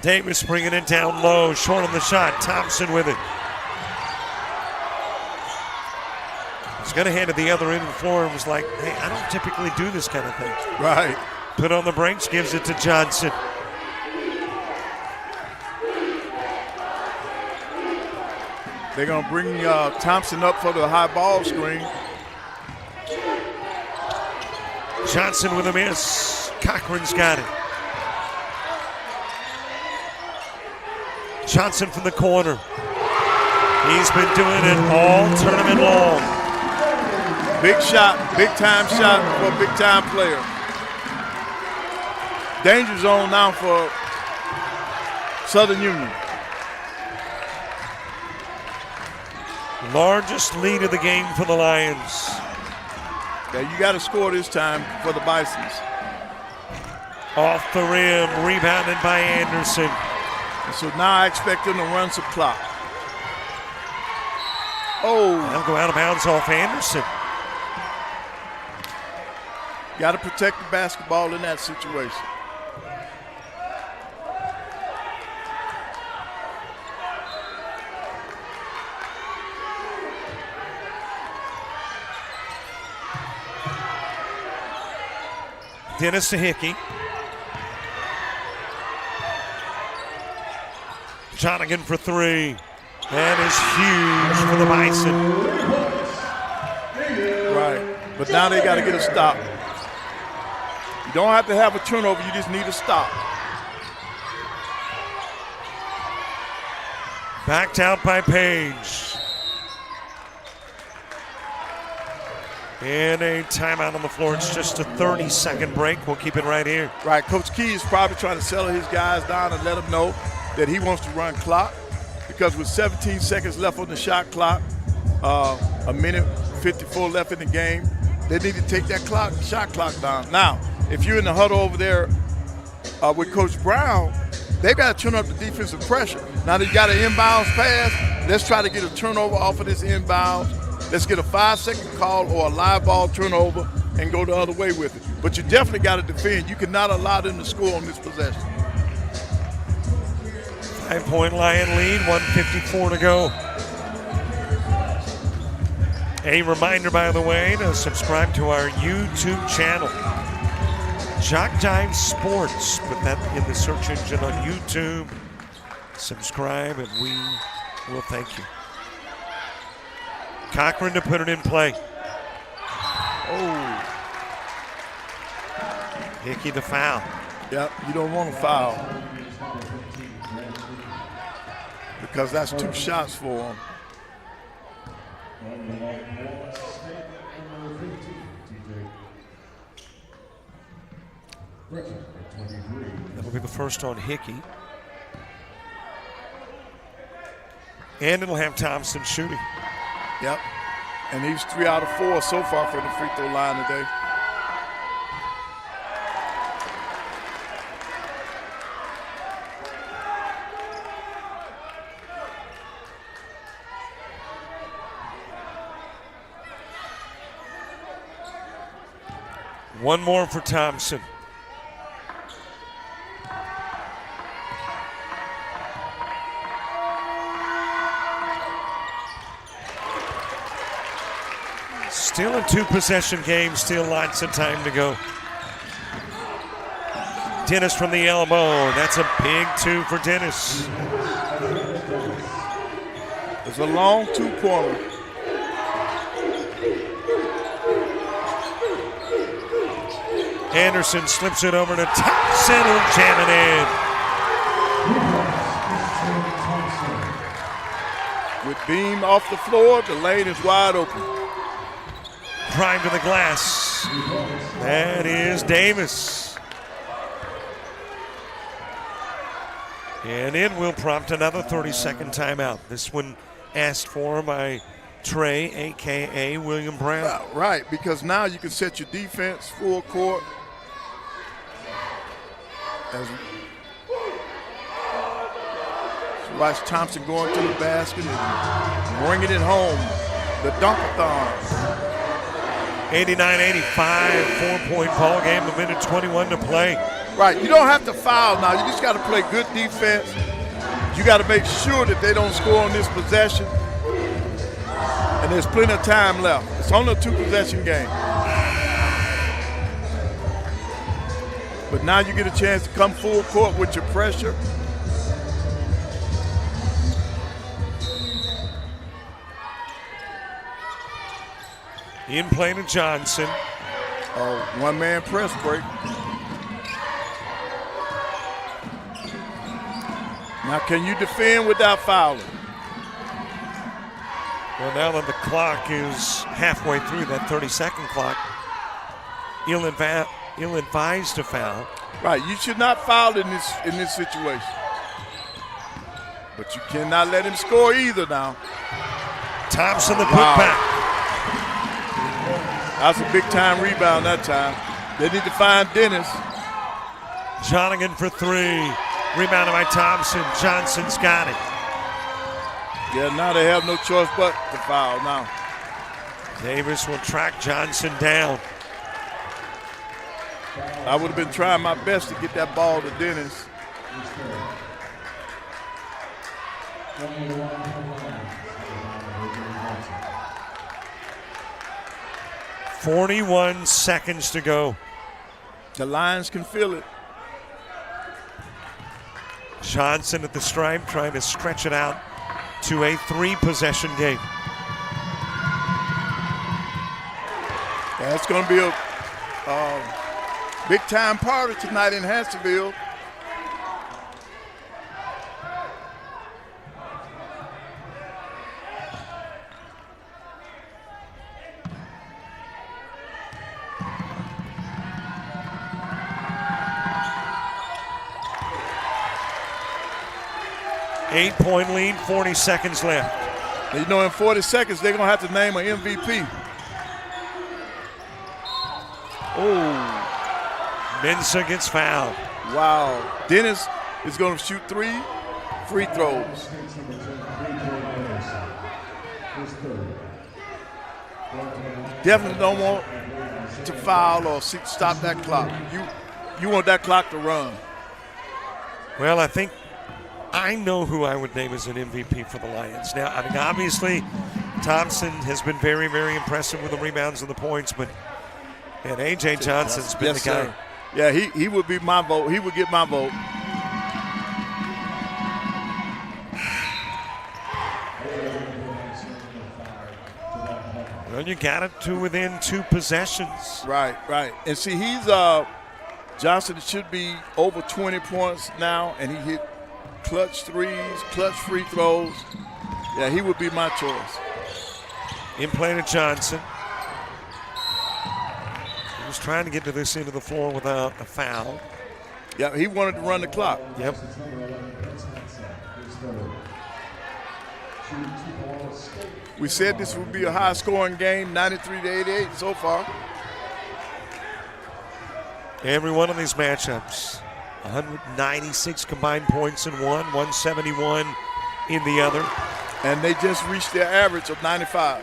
[SPEAKER 2] Davis bringing it down low, short on the shot. Thompson with it. He's going to hand it the other end of the floor and was like, hey, I don't typically do this kind of thing.
[SPEAKER 1] Right.
[SPEAKER 2] Put on the brakes, gives it to Johnson.
[SPEAKER 1] They're going to bring Thompson up for the high ball screen.
[SPEAKER 2] Johnson with a miss. Cochran's got it. Johnson from the corner. He's been doing it all tournament long.
[SPEAKER 1] Big shot, big time shot for a big time player. Danger zone now for Southern Union.
[SPEAKER 2] Largest lead of the game for the Lions.
[SPEAKER 1] Yeah, you got to score this time for the Bisons.
[SPEAKER 2] Off the rim, rebounded by Anderson.
[SPEAKER 1] And so now I expect them to run some clock. Oh.
[SPEAKER 2] They'll go out of bounds off Anderson.
[SPEAKER 1] Got to protect the basketball in that situation.
[SPEAKER 2] Dennis to Hickey. Jonigan for 3. That is huge for the Bison.
[SPEAKER 1] Right. But now they got to get a stop. You don't have to have a turnover. You just need a stop.
[SPEAKER 2] Backed out by Page. And a timeout on the floor. It's just a 30-second break. We'll keep it right here.
[SPEAKER 1] Right. Coach Key is probably trying to settle his guys down and let them know that he wants to run clock, because with 17 seconds left on the shot clock, a minute 54 left in the game, they need to take that shot clock down. Now, if you're in the huddle over there with Coach Brown, they got to turn up the defensive pressure. Now that you got an inbounds pass, let's try to get a turnover off of this inbounds. Let's get a 5-second call or a live ball turnover and go the other way with it. But you definitely got to defend. You cannot allow them to score on this possession.
[SPEAKER 2] 5-point Lion lead, 1:54 to go. A reminder, by the way, to subscribe to our YouTube channel, JockJive Sports. Put that in the search engine on YouTube. Subscribe, and we will thank you. Cochran to put it in play.
[SPEAKER 1] Oh.
[SPEAKER 2] Hickey the foul.
[SPEAKER 1] Yep, you don't want to foul because that's 2 shots for him.
[SPEAKER 2] That'll be the first on Hickey. And it'll have Thompson shooting.
[SPEAKER 1] Yep, and he's 3 out of 4 so far from the free throw line today.
[SPEAKER 2] One more for Thompson. Still a 2-possession game, still lots of time to go. Dennis from the elbow. That's a big 2 for Dennis.
[SPEAKER 1] It's a long 2-pointer.
[SPEAKER 2] Anderson slips it over to Thompson and jam it in.
[SPEAKER 1] With Beam off the floor, the lane is wide open.
[SPEAKER 2] Drive to the glass. That is Davis. And it will prompt another 30-second timeout. This one asked for by Trey, a.k.a. William Brown.
[SPEAKER 1] Right, because now you can set your defense full court. Watch Thompson going to the basket and bringing it home. The dunk-a-thon.
[SPEAKER 2] 89-85, 4-point ball game, 1:21 to play.
[SPEAKER 1] Right, you don't have to foul now. You just got to play good defense. You got to make sure that they don't score on this possession. And there's plenty of time left. It's only a 2-possession game. But now you get a chance to come full court with your pressure.
[SPEAKER 2] In play to Johnson.
[SPEAKER 1] One-man press break. Now, can you defend without fouling?
[SPEAKER 2] Well, now that the clock is halfway through that 30-second clock, ill-advised to foul.
[SPEAKER 1] Right, you should not foul in this situation. But you cannot let him score either now.
[SPEAKER 2] Thompson the putback.
[SPEAKER 1] That's a big-time rebound that time. They need to find Dennis.
[SPEAKER 2] Jonigan for 3. Rebounded by Thompson. Johnson's got it.
[SPEAKER 1] Yeah, now they have no choice but to foul now.
[SPEAKER 2] Davis will track Johnson down.
[SPEAKER 1] I would have been trying my best to get that ball to Dennis.
[SPEAKER 2] .41 seconds to go.
[SPEAKER 1] The Lions can feel it.
[SPEAKER 2] Johnson at the stripe trying to stretch it out to a 3-possession game.
[SPEAKER 1] Yeah, it's going to be a big-time party tonight in Hanceville.
[SPEAKER 2] Eight-point lead, 40 seconds left.
[SPEAKER 1] You know, in 40 seconds, they're going to have to name an MVP. Oh.
[SPEAKER 2] Mensah gets fouled.
[SPEAKER 1] Wow. Dennis is going to shoot 3 free throws. Definitely don't want to foul or stop that clock. You want that clock to run.
[SPEAKER 2] Well, I think I know who I would name as an MVP for the Lions. Now, I mean, obviously, Thompson has been very, very impressive with the rebounds and the points, but and A.J. Johnson's been the guy.
[SPEAKER 1] Sir. Yeah, he would be my vote. He would get my vote.
[SPEAKER 2] Well, you got it to within 2 possessions.
[SPEAKER 1] Right. And see, Johnson should be over 20 points now, and he hit clutch threes, clutch free throws. Yeah, he would be my choice.
[SPEAKER 2] In play to Johnson. He was trying to get to this end of the floor without a foul.
[SPEAKER 1] Yeah, he wanted to run the clock.
[SPEAKER 2] Yep.
[SPEAKER 1] We said this would be a high-scoring game, 93-88 so far.
[SPEAKER 2] Every one of these matchups, 196 combined points in one, 171 in the other.
[SPEAKER 1] And they just reached their average of 95.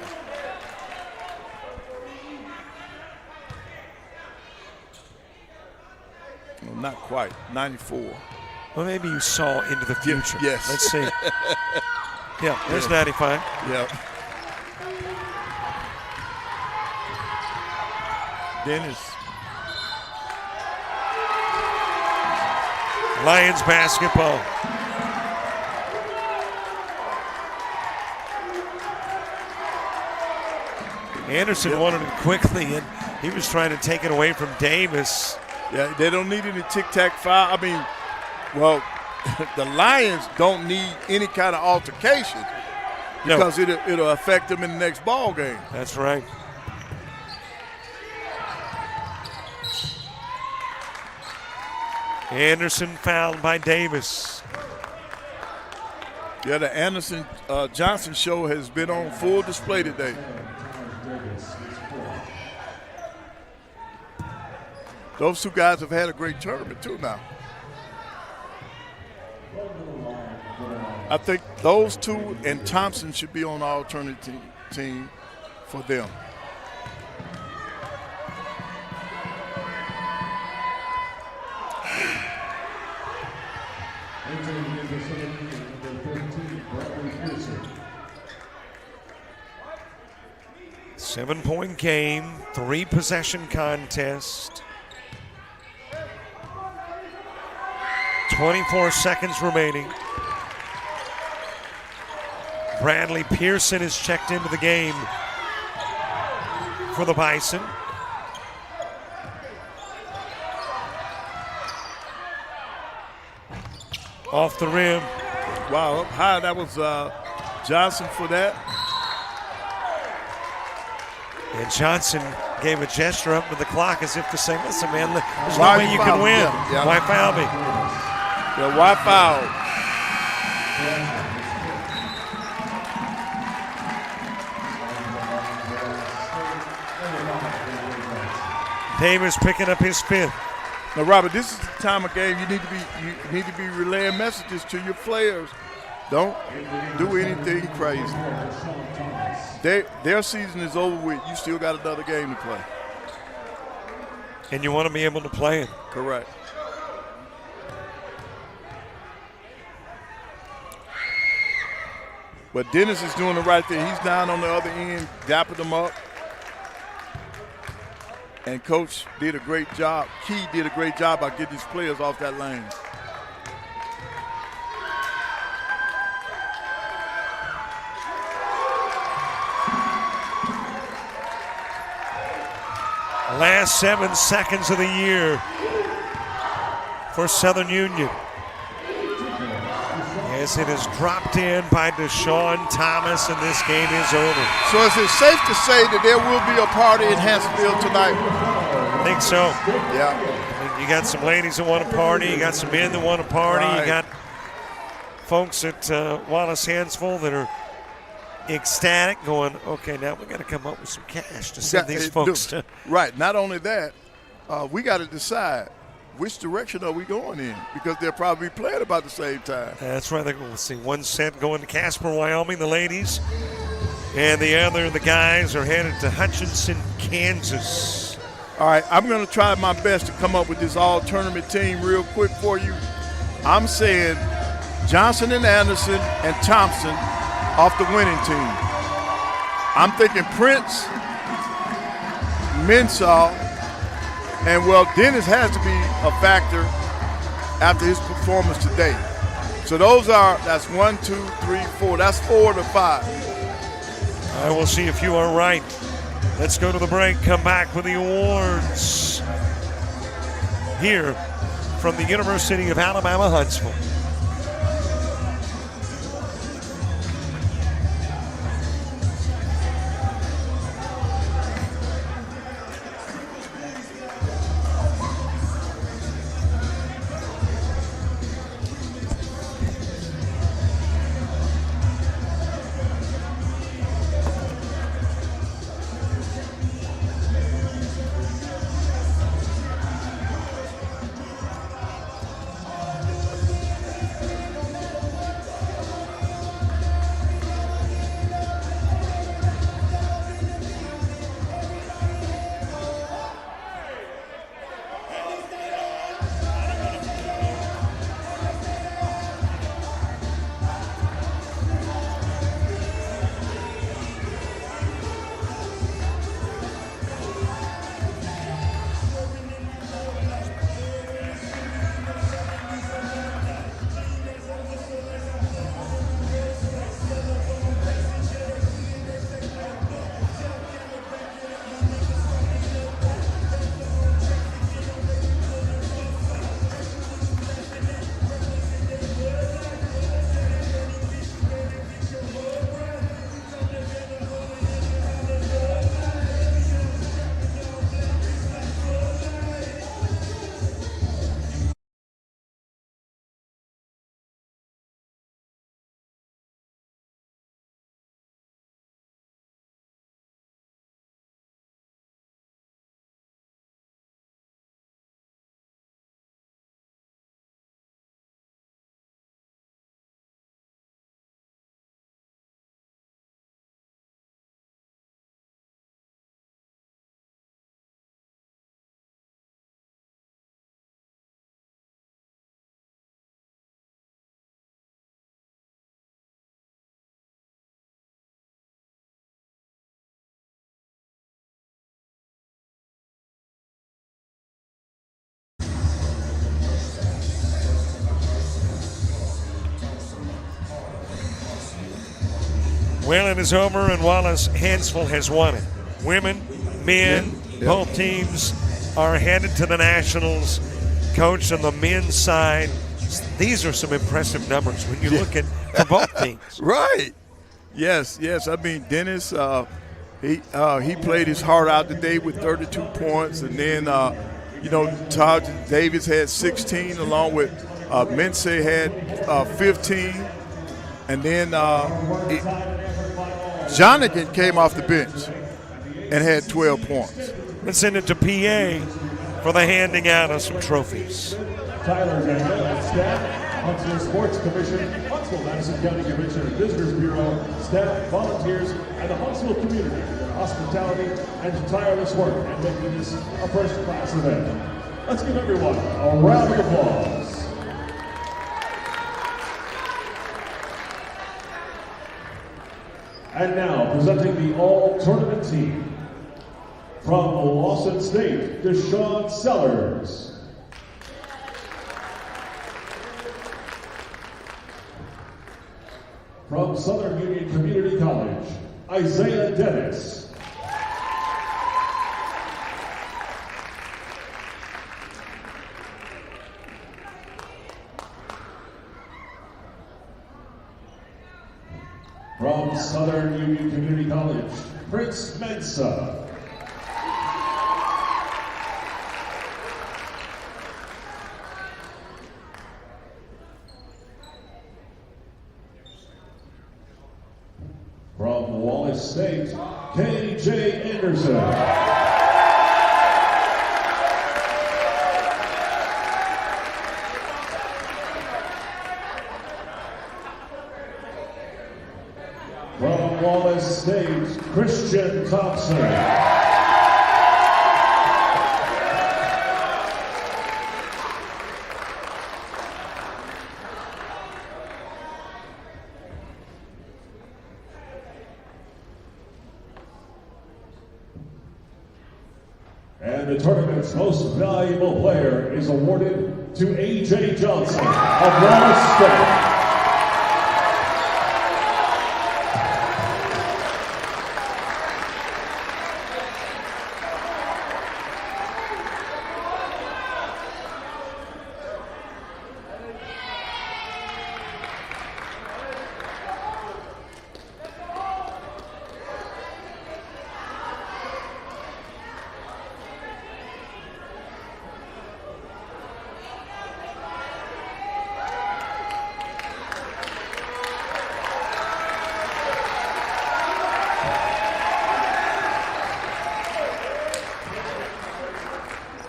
[SPEAKER 1] Well, not quite, 94.
[SPEAKER 2] Well, maybe you saw into the future.
[SPEAKER 1] Yes.
[SPEAKER 2] Let's see. Yeah, there's 95.
[SPEAKER 1] Yep. Dennis.
[SPEAKER 2] Lions basketball. Anderson wanted it quickly, and he was trying to take it away from Davis.
[SPEAKER 1] Yeah, they don't need any tic-tac foul. I mean, well, the Lions don't need any kind of altercation because it'll affect them in the next ball game.
[SPEAKER 2] That's right. Anderson fouled by Davis.
[SPEAKER 1] Yeah, the Anderson Johnson show has been on full display today. Those two guys have had a great tournament too now. I think those two and Thompson should be on the alternative team for them.
[SPEAKER 2] Seven-point game, 3-possession contest. 24 seconds remaining. Bradley Pearson is checked into the game for the Bison. Off the rim.
[SPEAKER 1] Wow, up high. That was Johnson for that.
[SPEAKER 2] And Johnson gave a gesture up to the clock as if to say, listen, man, there's no way you can win.
[SPEAKER 1] Yeah.
[SPEAKER 2] Why foul me?
[SPEAKER 1] Yeah, why foul?
[SPEAKER 2] Davis picking up his 5th.
[SPEAKER 1] Now, Robert, this is the time of game you need to be relaying messages to your players. Don't do anything crazy. Their season is over with. You still got another game to play.
[SPEAKER 2] And you want to be able to play it.
[SPEAKER 1] Correct. But Dennis is doing the right thing. He's down on the other end, dapping them up. And Coach did a great job. Key did a great job by getting his players off that lane.
[SPEAKER 2] Last 7 seconds of the year for Southern Union. As it is dropped in by Deshaun Thomas, and this game is over.
[SPEAKER 1] So is it safe to say that there will be a party in Hanceville tonight?
[SPEAKER 2] I think so.
[SPEAKER 1] Yeah.
[SPEAKER 2] I mean, you got some ladies that want to party. You got some men that want to party.
[SPEAKER 1] Right.
[SPEAKER 2] You got folks at Wallace Hanceville that are ecstatic, going, okay, now we got to come up with some cash to send these folks to.
[SPEAKER 1] Right. Not only that, we got to decide which direction are we going in? Because they'll probably be playing about the same time.
[SPEAKER 2] That's right. Let's see. One set going to Casper, Wyoming, the ladies. And the guys, are headed to Hutchinson, Kansas.
[SPEAKER 1] All right, I'm going to try my best to come up with this all-tournament team real quick for you. I'm saying Johnson and Anderson and Thompson off the winning team. I'm thinking Prince, Mensah, and, well, Dennis has to be a factor after his performance today. So that's 1, 2, 3, 4. That's 4 to 5.
[SPEAKER 2] I will see if you are right. Let's go to the break, come back with the awards here from the University of Alabama, Hanceville. Whalen is over, and Wallace, Hanceville has won it. Women, men, both teams are headed to the Nationals. Coach, on the men's side, these are some impressive numbers when you look at for both teams.
[SPEAKER 1] Right. Yes. I mean, Dennis, he played his heart out today with 32 points, and then Todd Davis had 16, along with Mensah had 15, and then Jonathan came off the bench and had 12 points.
[SPEAKER 2] Let's send it to PA for the handing out of some trophies.
[SPEAKER 3] Tyler and staff, Huntsville Sports Commission, Huntsville Madison County Convention and Visitors Bureau, staff, volunteers, and the Huntsville community for their hospitality and tireless work in making this a first-class event. Let's give everyone a round of applause. And now, presenting the all-tournament team. From Lawson State, Deshaun Sellers. From Southern Union Community College, Isaiah Dennis. From Southern Union Community College, Prince Mensah. From Wallace State, K.J. Anderson. stage, Christian Thompson. And the tournament's most valuable player is awarded to A.J. Johnson of Wallace State.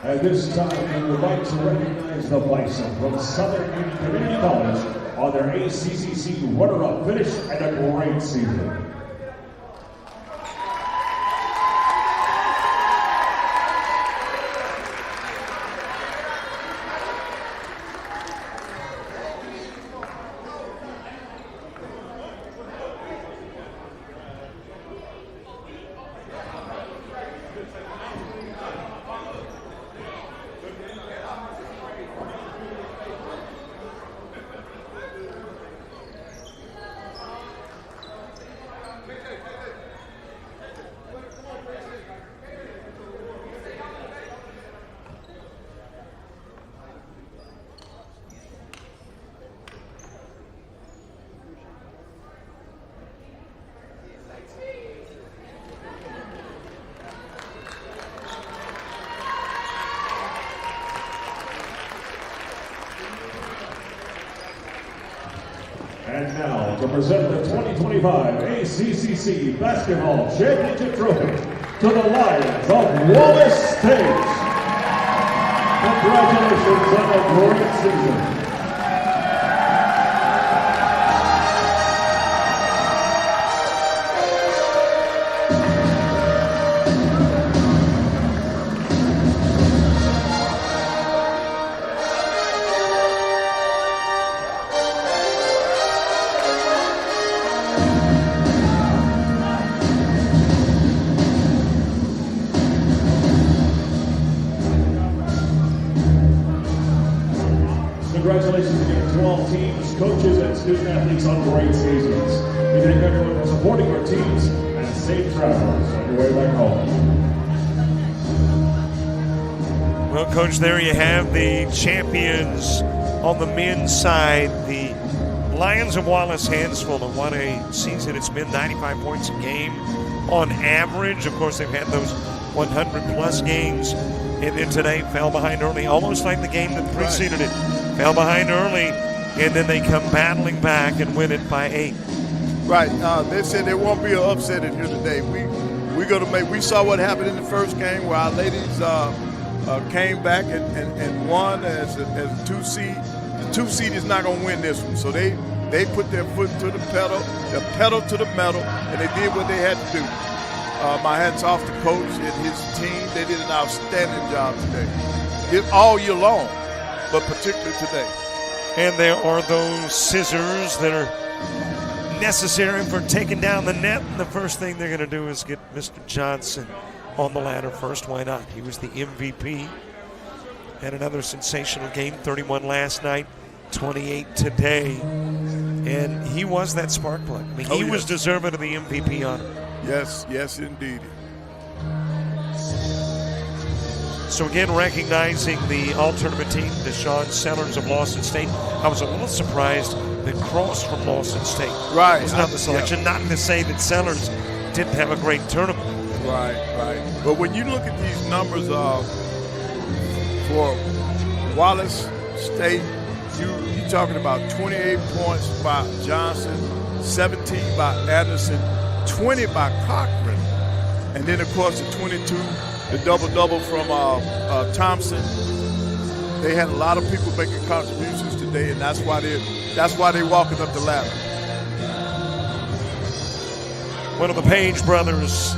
[SPEAKER 3] At this time, we would like to recognize the Bison from Southern Union Community College on their ACCC runner-up finish and a great season. And now, to present the 2025 ACCC Basketball Championship Trophy to the Lions of Wallace State. Congratulations on a great season. Congratulations again to all teams, coaches, and student athletes on great seasons. We thank everyone for supporting our teams and safe travels on your way back home.
[SPEAKER 2] Well, Coach, there you have the champions on the men's side. The Lions of Wallace Hanceville have won a season. It's been 95 points a game on average. Of course, they've had those 100-plus games. And then today fell behind early, almost like the game that preceded it. Fell behind early, and then they come battling back and win it by 8.
[SPEAKER 1] Right. They said there won't be an upset in here today. We're gonna make. We saw what happened in the first game where our ladies came back and won as a 2 seed. The 2 seed is not gonna win this one, so they put their foot to the pedal to the metal, and they did what they had to do. My hat's off to Coach and his team. They did an outstanding job today, all year long, but particularly today.
[SPEAKER 2] And there are those scissors that are necessary for taking down the net. And the first thing they're going to do is get Mr. Johnson on the ladder first. Why not? He was the MVP. Had another sensational game, 31 last night, 28 today. And he was that spark plug. I mean, he was deserving of the MVP honor.
[SPEAKER 1] Yes, indeed.
[SPEAKER 2] So again, recognizing the all-tournament team, Deshaun Sellers of Lawson State. I was a little surprised that Cross from Lawson State was not the selection. Yeah. Not to say that Sellers didn't have a great tournament.
[SPEAKER 1] Right. But when you look at these numbers for Wallace State, you're talking about 28 points by Johnson, 17 by Anderson, 20 by Cochran, and then of course the 22, the double-double from Thompson. They had a lot of people making contributions today, and that's why they're walking up the ladder.
[SPEAKER 2] one of the Page brothers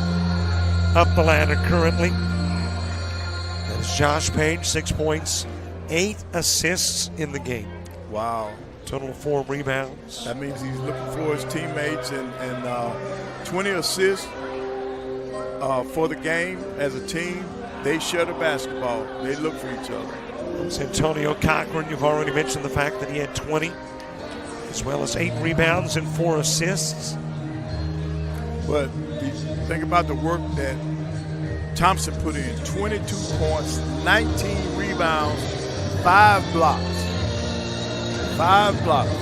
[SPEAKER 2] up the ladder currently. That is Josh Page, 6 points, 8 assists in the game.
[SPEAKER 1] Wow.
[SPEAKER 2] Total of 4 rebounds.
[SPEAKER 1] That means he's looking for his teammates, and 20 assists for the game as a team. They share the basketball. They look for each other.
[SPEAKER 2] It's Antonio Cochran. You've already mentioned the fact that he had 20, as well as 8 rebounds and 4 assists.
[SPEAKER 1] But you think about the work that Thompson put in. 22 points, 19 rebounds, 5 blocks. 5 blocks.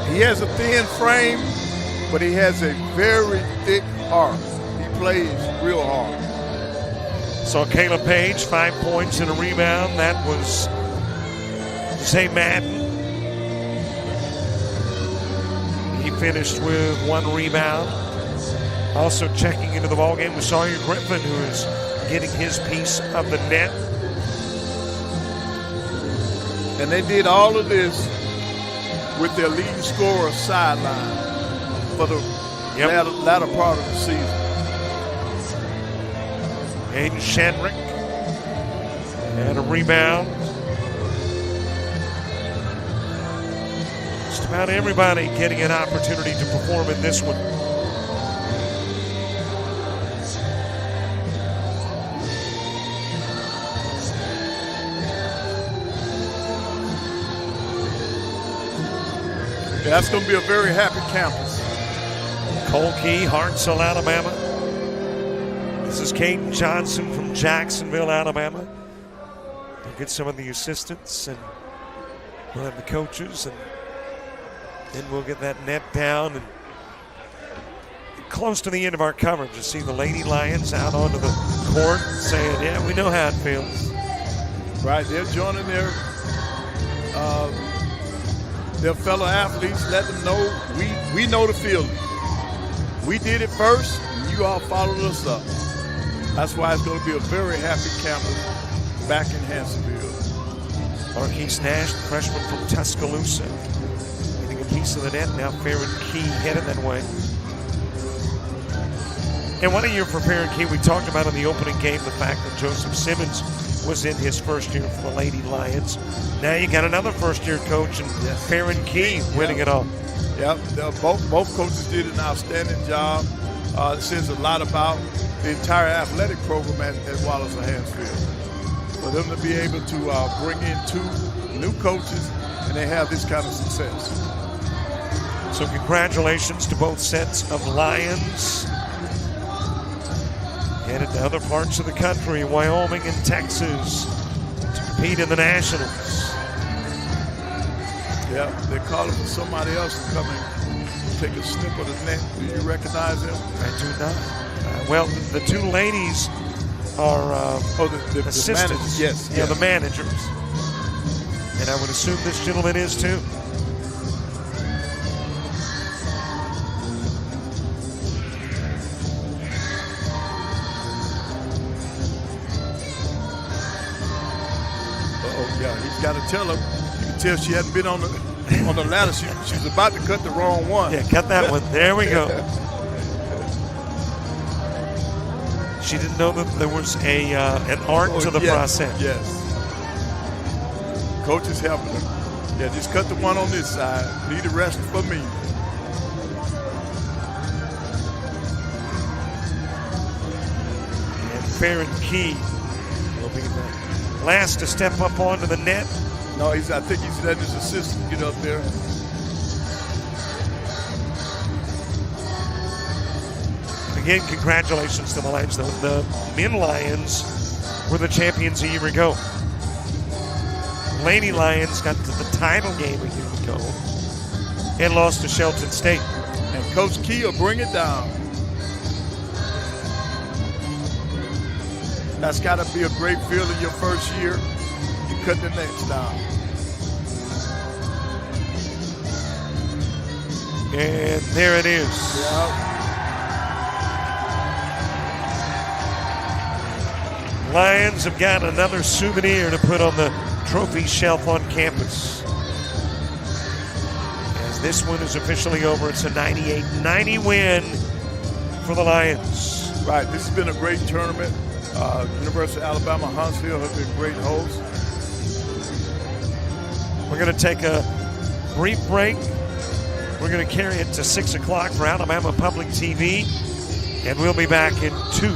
[SPEAKER 1] He has a thin frame, but he has a very thick heart. He plays real hard.
[SPEAKER 2] So Caleb Page, 5 points and a rebound. That was Zay Madden. He finished with 1 rebound. Also checking into the ballgame was Sawyer Griffin, who is getting his piece of the net.
[SPEAKER 1] And they did all of this with their leading scorer sideline for the latter part of the season.
[SPEAKER 2] Aiden Shandrick and a rebound. Just about everybody getting an opportunity to perform in this one.
[SPEAKER 1] That's going to be a very happy campus.
[SPEAKER 2] Cole Key, Hanceville, Alabama. This is Caden Johnson from Jacksonville, Alabama. We'll get some of the assistants, and we'll have the coaches, and then we'll get that net down. And close to the end of our coverage, you see the Lady Lions out onto the court saying, yeah, we know how it feels.
[SPEAKER 1] Right, they're joining their fellow athletes, let them know we know the feeling. We did it first, and you all followed us up. That's why it's going to be a very happy campus back in Hanceville.
[SPEAKER 2] Marquise Nash, the freshman from Tuscaloosa, getting a piece of the net. Now Farron Key headed that way. And what a year for Farron Key. We talked about in the opening game the fact that Joseph Simmons was in his first year for the Lady Lions. Now you got another first-year coach, and Farron Key winning it all.
[SPEAKER 1] Yep, both coaches did an outstanding job. It says a lot about the entire athletic program at Wallace and Hanceville. For them to be able to bring in 2 new coaches, and they have this kind of success.
[SPEAKER 2] So congratulations to both sets of Lions. Headed to other parts of the country, Wyoming and Texas, to compete in the Nationals.
[SPEAKER 1] Yeah, they're calling for somebody else to come and take a snip of the net. Do you recognize them?
[SPEAKER 2] I do not. Well, the 2 ladies are
[SPEAKER 1] the
[SPEAKER 2] assistants.
[SPEAKER 1] Managers. Yes.
[SPEAKER 2] Yeah, the managers. And I would assume this gentleman is too.
[SPEAKER 1] Yeah, he's got to tell her. You can tell she hadn't been on the ladder. She's about to cut the wrong one.
[SPEAKER 2] Yeah, cut that one. There we go. She didn't know that there was an art to the process.
[SPEAKER 1] Yes. Coach is helping her. Yeah, just cut the one on this side. Leave the rest for me.
[SPEAKER 2] And Farron Key will be the last to step up onto the net.
[SPEAKER 1] No, I think he's letting his assistant get up there.
[SPEAKER 2] Again, congratulations to the Lions. The men Lions were the champions a year ago. Lady Lions got to the title game a year ago and lost to Shelton State.
[SPEAKER 1] And Coach Key will bring it down. That's got to be a great feeling your first year. You cut the nets down.
[SPEAKER 2] And there it is.
[SPEAKER 1] Yeah.
[SPEAKER 2] Lions have got another souvenir to put on the trophy shelf on campus, as this one is officially over. It's a 98-90 win for the Lions.
[SPEAKER 1] Right. This has been a great tournament. University of Alabama, Hanceville have been great hosts.
[SPEAKER 2] We're going to take a brief break. We're going to carry it to 6 o'clock for Alabama Public TV, and we'll be back in 2.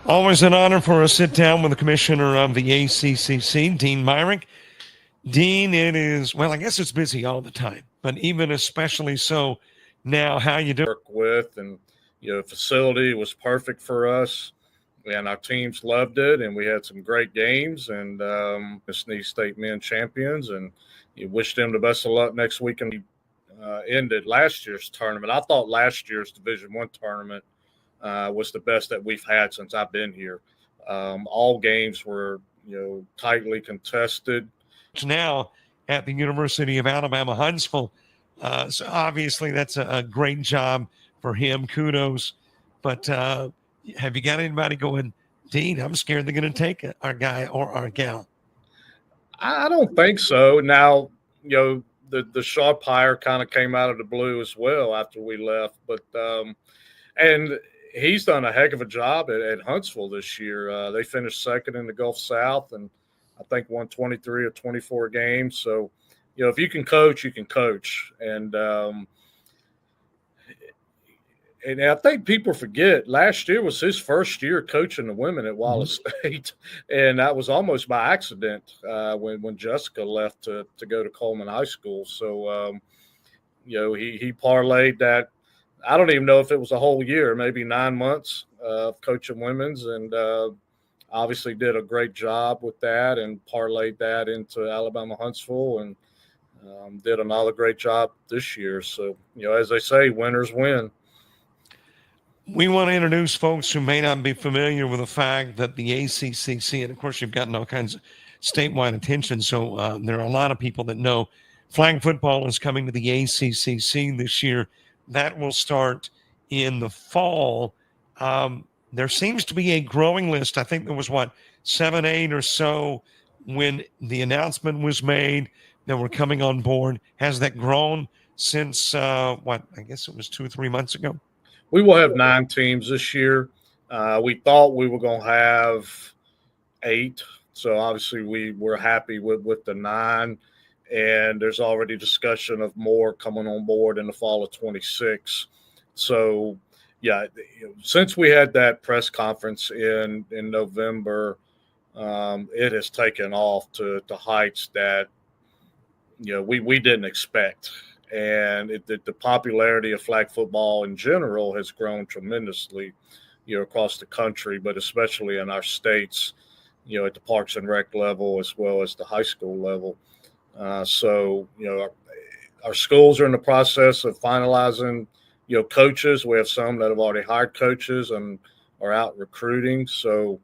[SPEAKER 2] Always an honor for a sit-down with the commissioner of the ACCC, Dean Myrick. Dean, it is, well, I guess it's busy all the time, but even especially so now. How you doing?
[SPEAKER 5] Work with, and the facility was perfect for us, and our teams loved it, and we had some great games, and Miss State men champions, and you wish them the best of luck next week. And ended last year's tournament. I thought last year's Division I tournament was the best that we've had since I've been here. All games were, tightly contested.
[SPEAKER 2] Now at the University of Alabama, Hanceville. So obviously that's a great job for him. Kudos. But have you got anybody going, Dean, I'm scared they're going to take our guy or our gal?
[SPEAKER 5] I don't think so. Now, the sharp hire kind of came out of the blue as well after we left. But and he's done a heck of a job at Huntsville this year. They finished second in the Gulf South and I think won 23 or 24 games. So, if you can coach, you can coach. And I think people forget last year was his first year coaching the women at Wallace State. And that was almost by accident when Jessica left to go to Coleman High School. So, he parlayed that. I don't even know if it was a whole year, maybe 9 months of coaching women's, and obviously did a great job with that and parlayed that into Alabama Huntsville, and did another great job this year. So, as they say, winners win.
[SPEAKER 2] We want to introduce folks who may not be familiar with the fact that the ACCC, and of course you've gotten all kinds of statewide attention, so there are a lot of people that know flag football is coming to the ACCC this year. That will start in the fall. There seems to be a growing list. I think there was, 7, 8 or so when the announcement was made that were coming on board. Has that grown since, I guess it was 2 or 3 months ago?
[SPEAKER 5] We will have 9 teams this year. We thought we were going to have 8. So obviously we were happy with the 9. And there's already discussion of more coming on board in the fall of 26. So, yeah, since we had that press conference in November, it has taken off to heights that we didn't expect, and the popularity of flag football in general has grown tremendously, across the country, but especially in our states, at the Parks and Rec level as well as the high school level. So our schools are in the process of finalizing, coaches. We have some that have already hired coaches and are out recruiting. So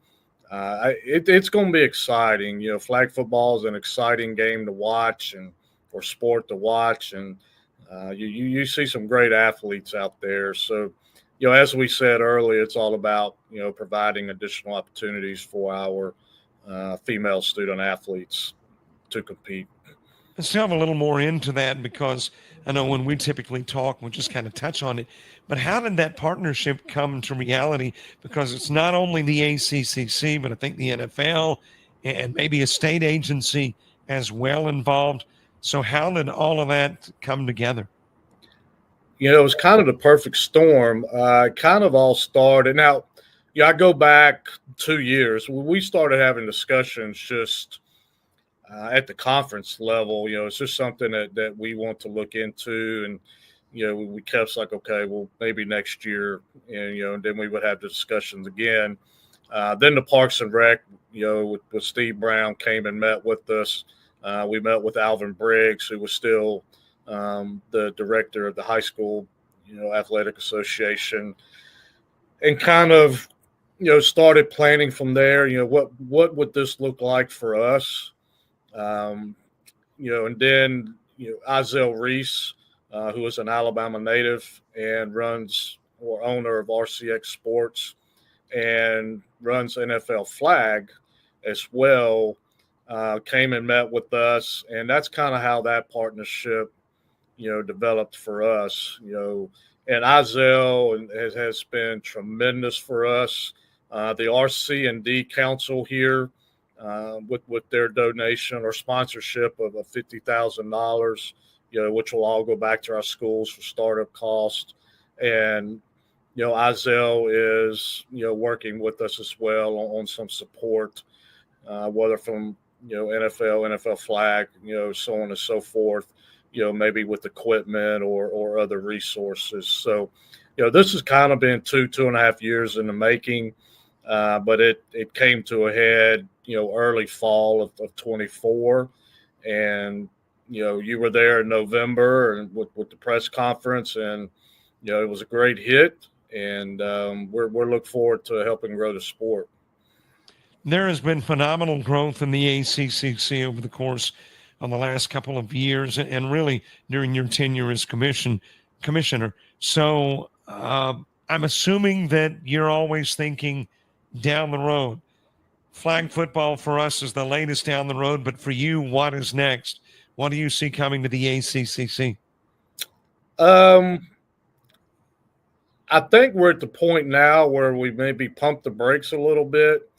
[SPEAKER 5] it's going to be exciting. Flag football is an exciting game to watch or sport to watch. And you see some great athletes out there. So, as we said earlier, it's all about, providing additional opportunities for our female student athletes to compete.
[SPEAKER 2] Let's delve a little more into that, because I know when we typically talk, we'll just kind of touch on it. But how did that partnership come to reality? Because it's not only the ACCC, but I think the NFL and maybe a state agency as well involved. So how did all of that come together?
[SPEAKER 5] It was kind of the perfect storm. Kind of all started. Now, I go back 2 years. We started having discussions just at the conference level. It's just something that we want to look into. And, we kept like, okay, well, maybe next year. And then we would have the discussions again. Then the Parks and Rec, with Steve Brown came and met with us. We met with Alvin Briggs, who was still the director of the high school, athletic association, and kind of, started planning from there. What would this look like for us? And then, Isaiah Reese, who is an Alabama native and runs or owner of RCX Sports and runs NFL Flag as well, came and met with us. And that's kind of how that partnership, developed for us, and Isaiah has been tremendous for us. The RC&D Council here, with their donation or sponsorship of $50,000, which will all go back to our schools for startup costs. And, Isaiah is, working with us as well on some support, whether from, NFL Flag, so on and so forth, maybe with equipment or other resources. So, this has kind of been 2.5 years in the making, but it came to a head, early fall of 24. And, you were there in November and with the press conference, and, it was a great hit. And we're looking forward to helping grow the sport.
[SPEAKER 2] There has been phenomenal growth in the ACCC over the course of the last couple of years, and really during your tenure as commissioner. So I'm assuming that you're always thinking down the road. Flag football for us is the latest down the road, but for you, what is next? What do you see coming to the ACCC?
[SPEAKER 5] I think we're at the point now where we maybe pump the brakes a little bit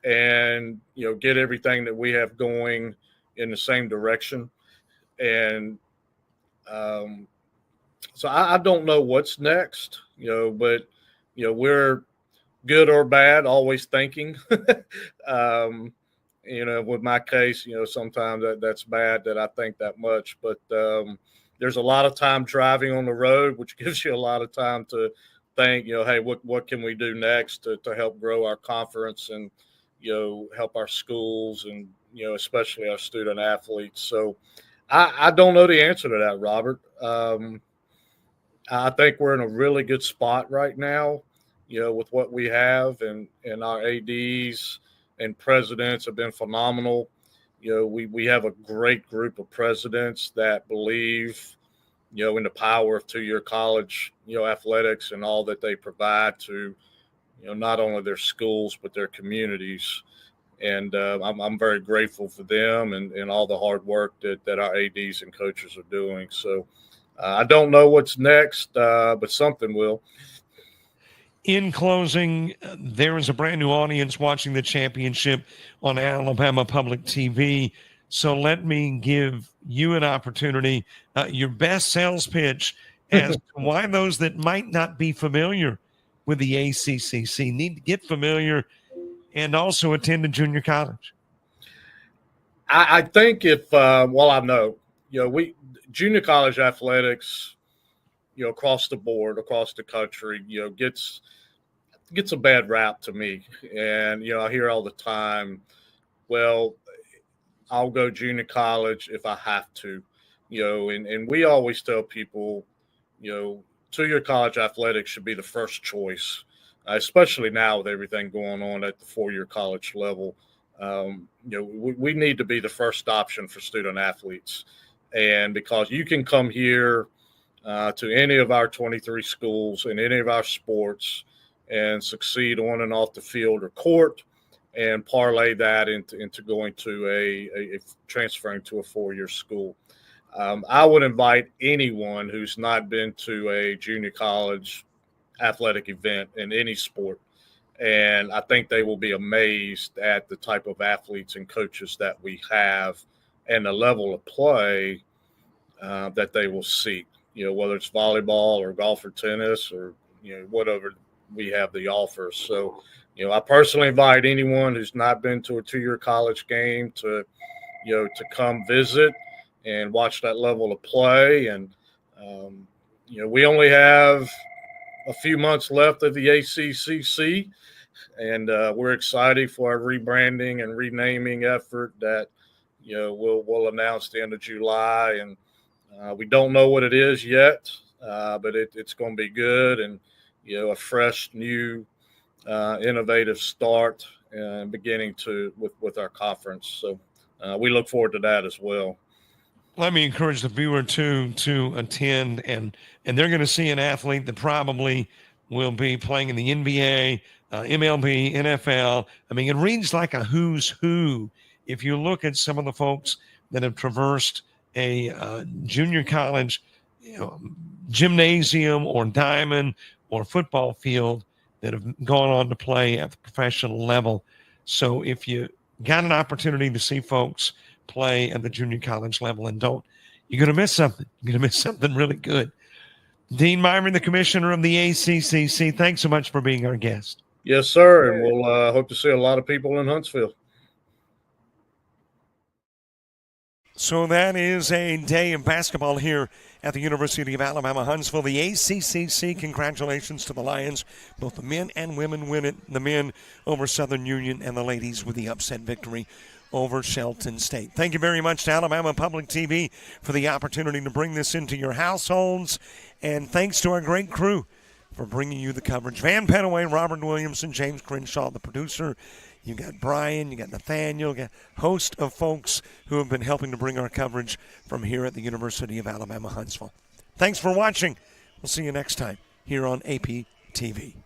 [SPEAKER 5] and, get everything that we have going in the same direction. And so I don't know what's next, but, we're good or bad, always thinking. With my case, sometimes that's bad that I think that much. But there's a lot of time driving on the road, which gives you a lot of time to think, hey, what can we do next to help grow our conference and, help our schools and, especially our student athletes. So I don't know the answer to that, Robert. I think we're in a really good spot right now, with what we have, and our ADs and presidents have been phenomenal. We have a great group of presidents that believe, in the power of two-year college, athletics and all that they provide to, not only their schools, but their communities. And I'm very grateful for them and all the hard work that our ADs and coaches are doing. So I don't know what's next, but something will.
[SPEAKER 2] In closing, there is a brand new audience watching the championship on Alabama Public TV. So let me give you an opportunity, your best sales pitch as to why those that might not be familiar with the ACCC, need to get familiar and also attend a junior college?
[SPEAKER 5] I think if I know, junior college athletics, across the board, across the country, gets a bad rap to me. And, I hear all the time, well, I'll go junior college if I have to, and we always tell people, 2-year college athletics should be the first choice, especially now with everything going on at the 4-year college level. We need to be the first option for student athletes. And because you can come here to any of our 23 schools in any of our sports and succeed on and off the field or court, and parlay that into going to a transferring to a 4-year school. I would invite anyone who's not been to a junior college athletic event in any sport, and I think they will be amazed at the type of athletes and coaches that we have and the level of play that they will see, whether it's volleyball or golf or tennis or, whatever we have the offer. So, I personally invite anyone who's not been to a 2-year college game to come visit and watch that level of play. And, we only have a few months left of the ACCC, and we're excited for our rebranding and renaming effort that, we'll announce the end of July. And we don't know what it is yet, but it's going to be good and, a fresh, new, innovative start beginning with our conference. So we look forward to that as well.
[SPEAKER 2] Let me encourage the viewer to attend, and they're going to see an athlete that probably will be playing in the NBA, MLB, NFL. I mean, it reads like a who's who. If you look at some of the folks that have traversed a junior college, gymnasium or diamond or football field that have gone on to play at the professional level. So if you got an opportunity to see folks play at the junior college level and you're going to miss something. You're going to miss something really good. Dean Myron, the commissioner of the ACCC, thanks so much for being our guest.
[SPEAKER 5] Yes, sir. And we'll hope to see a lot of people in Hanceville.
[SPEAKER 2] So that is a day of basketball here at the University of Alabama, Hanceville. The ACCC, congratulations to the Lions. Both the men and women win it. The men over Southern Union and the ladies with the upset victory over Shelton State. Thank you very much to Alabama Public TV for the opportunity to bring this into your households. And thanks to our great crew for bringing you the coverage. Van Penaway, Robert Williamson, James Crenshaw, the producer. You got Brian, you got Nathaniel, you got a host of folks who have been helping to bring our coverage from here at the University of Alabama, Hanceville. Thanks for watching. We'll see you next time here on AP TV.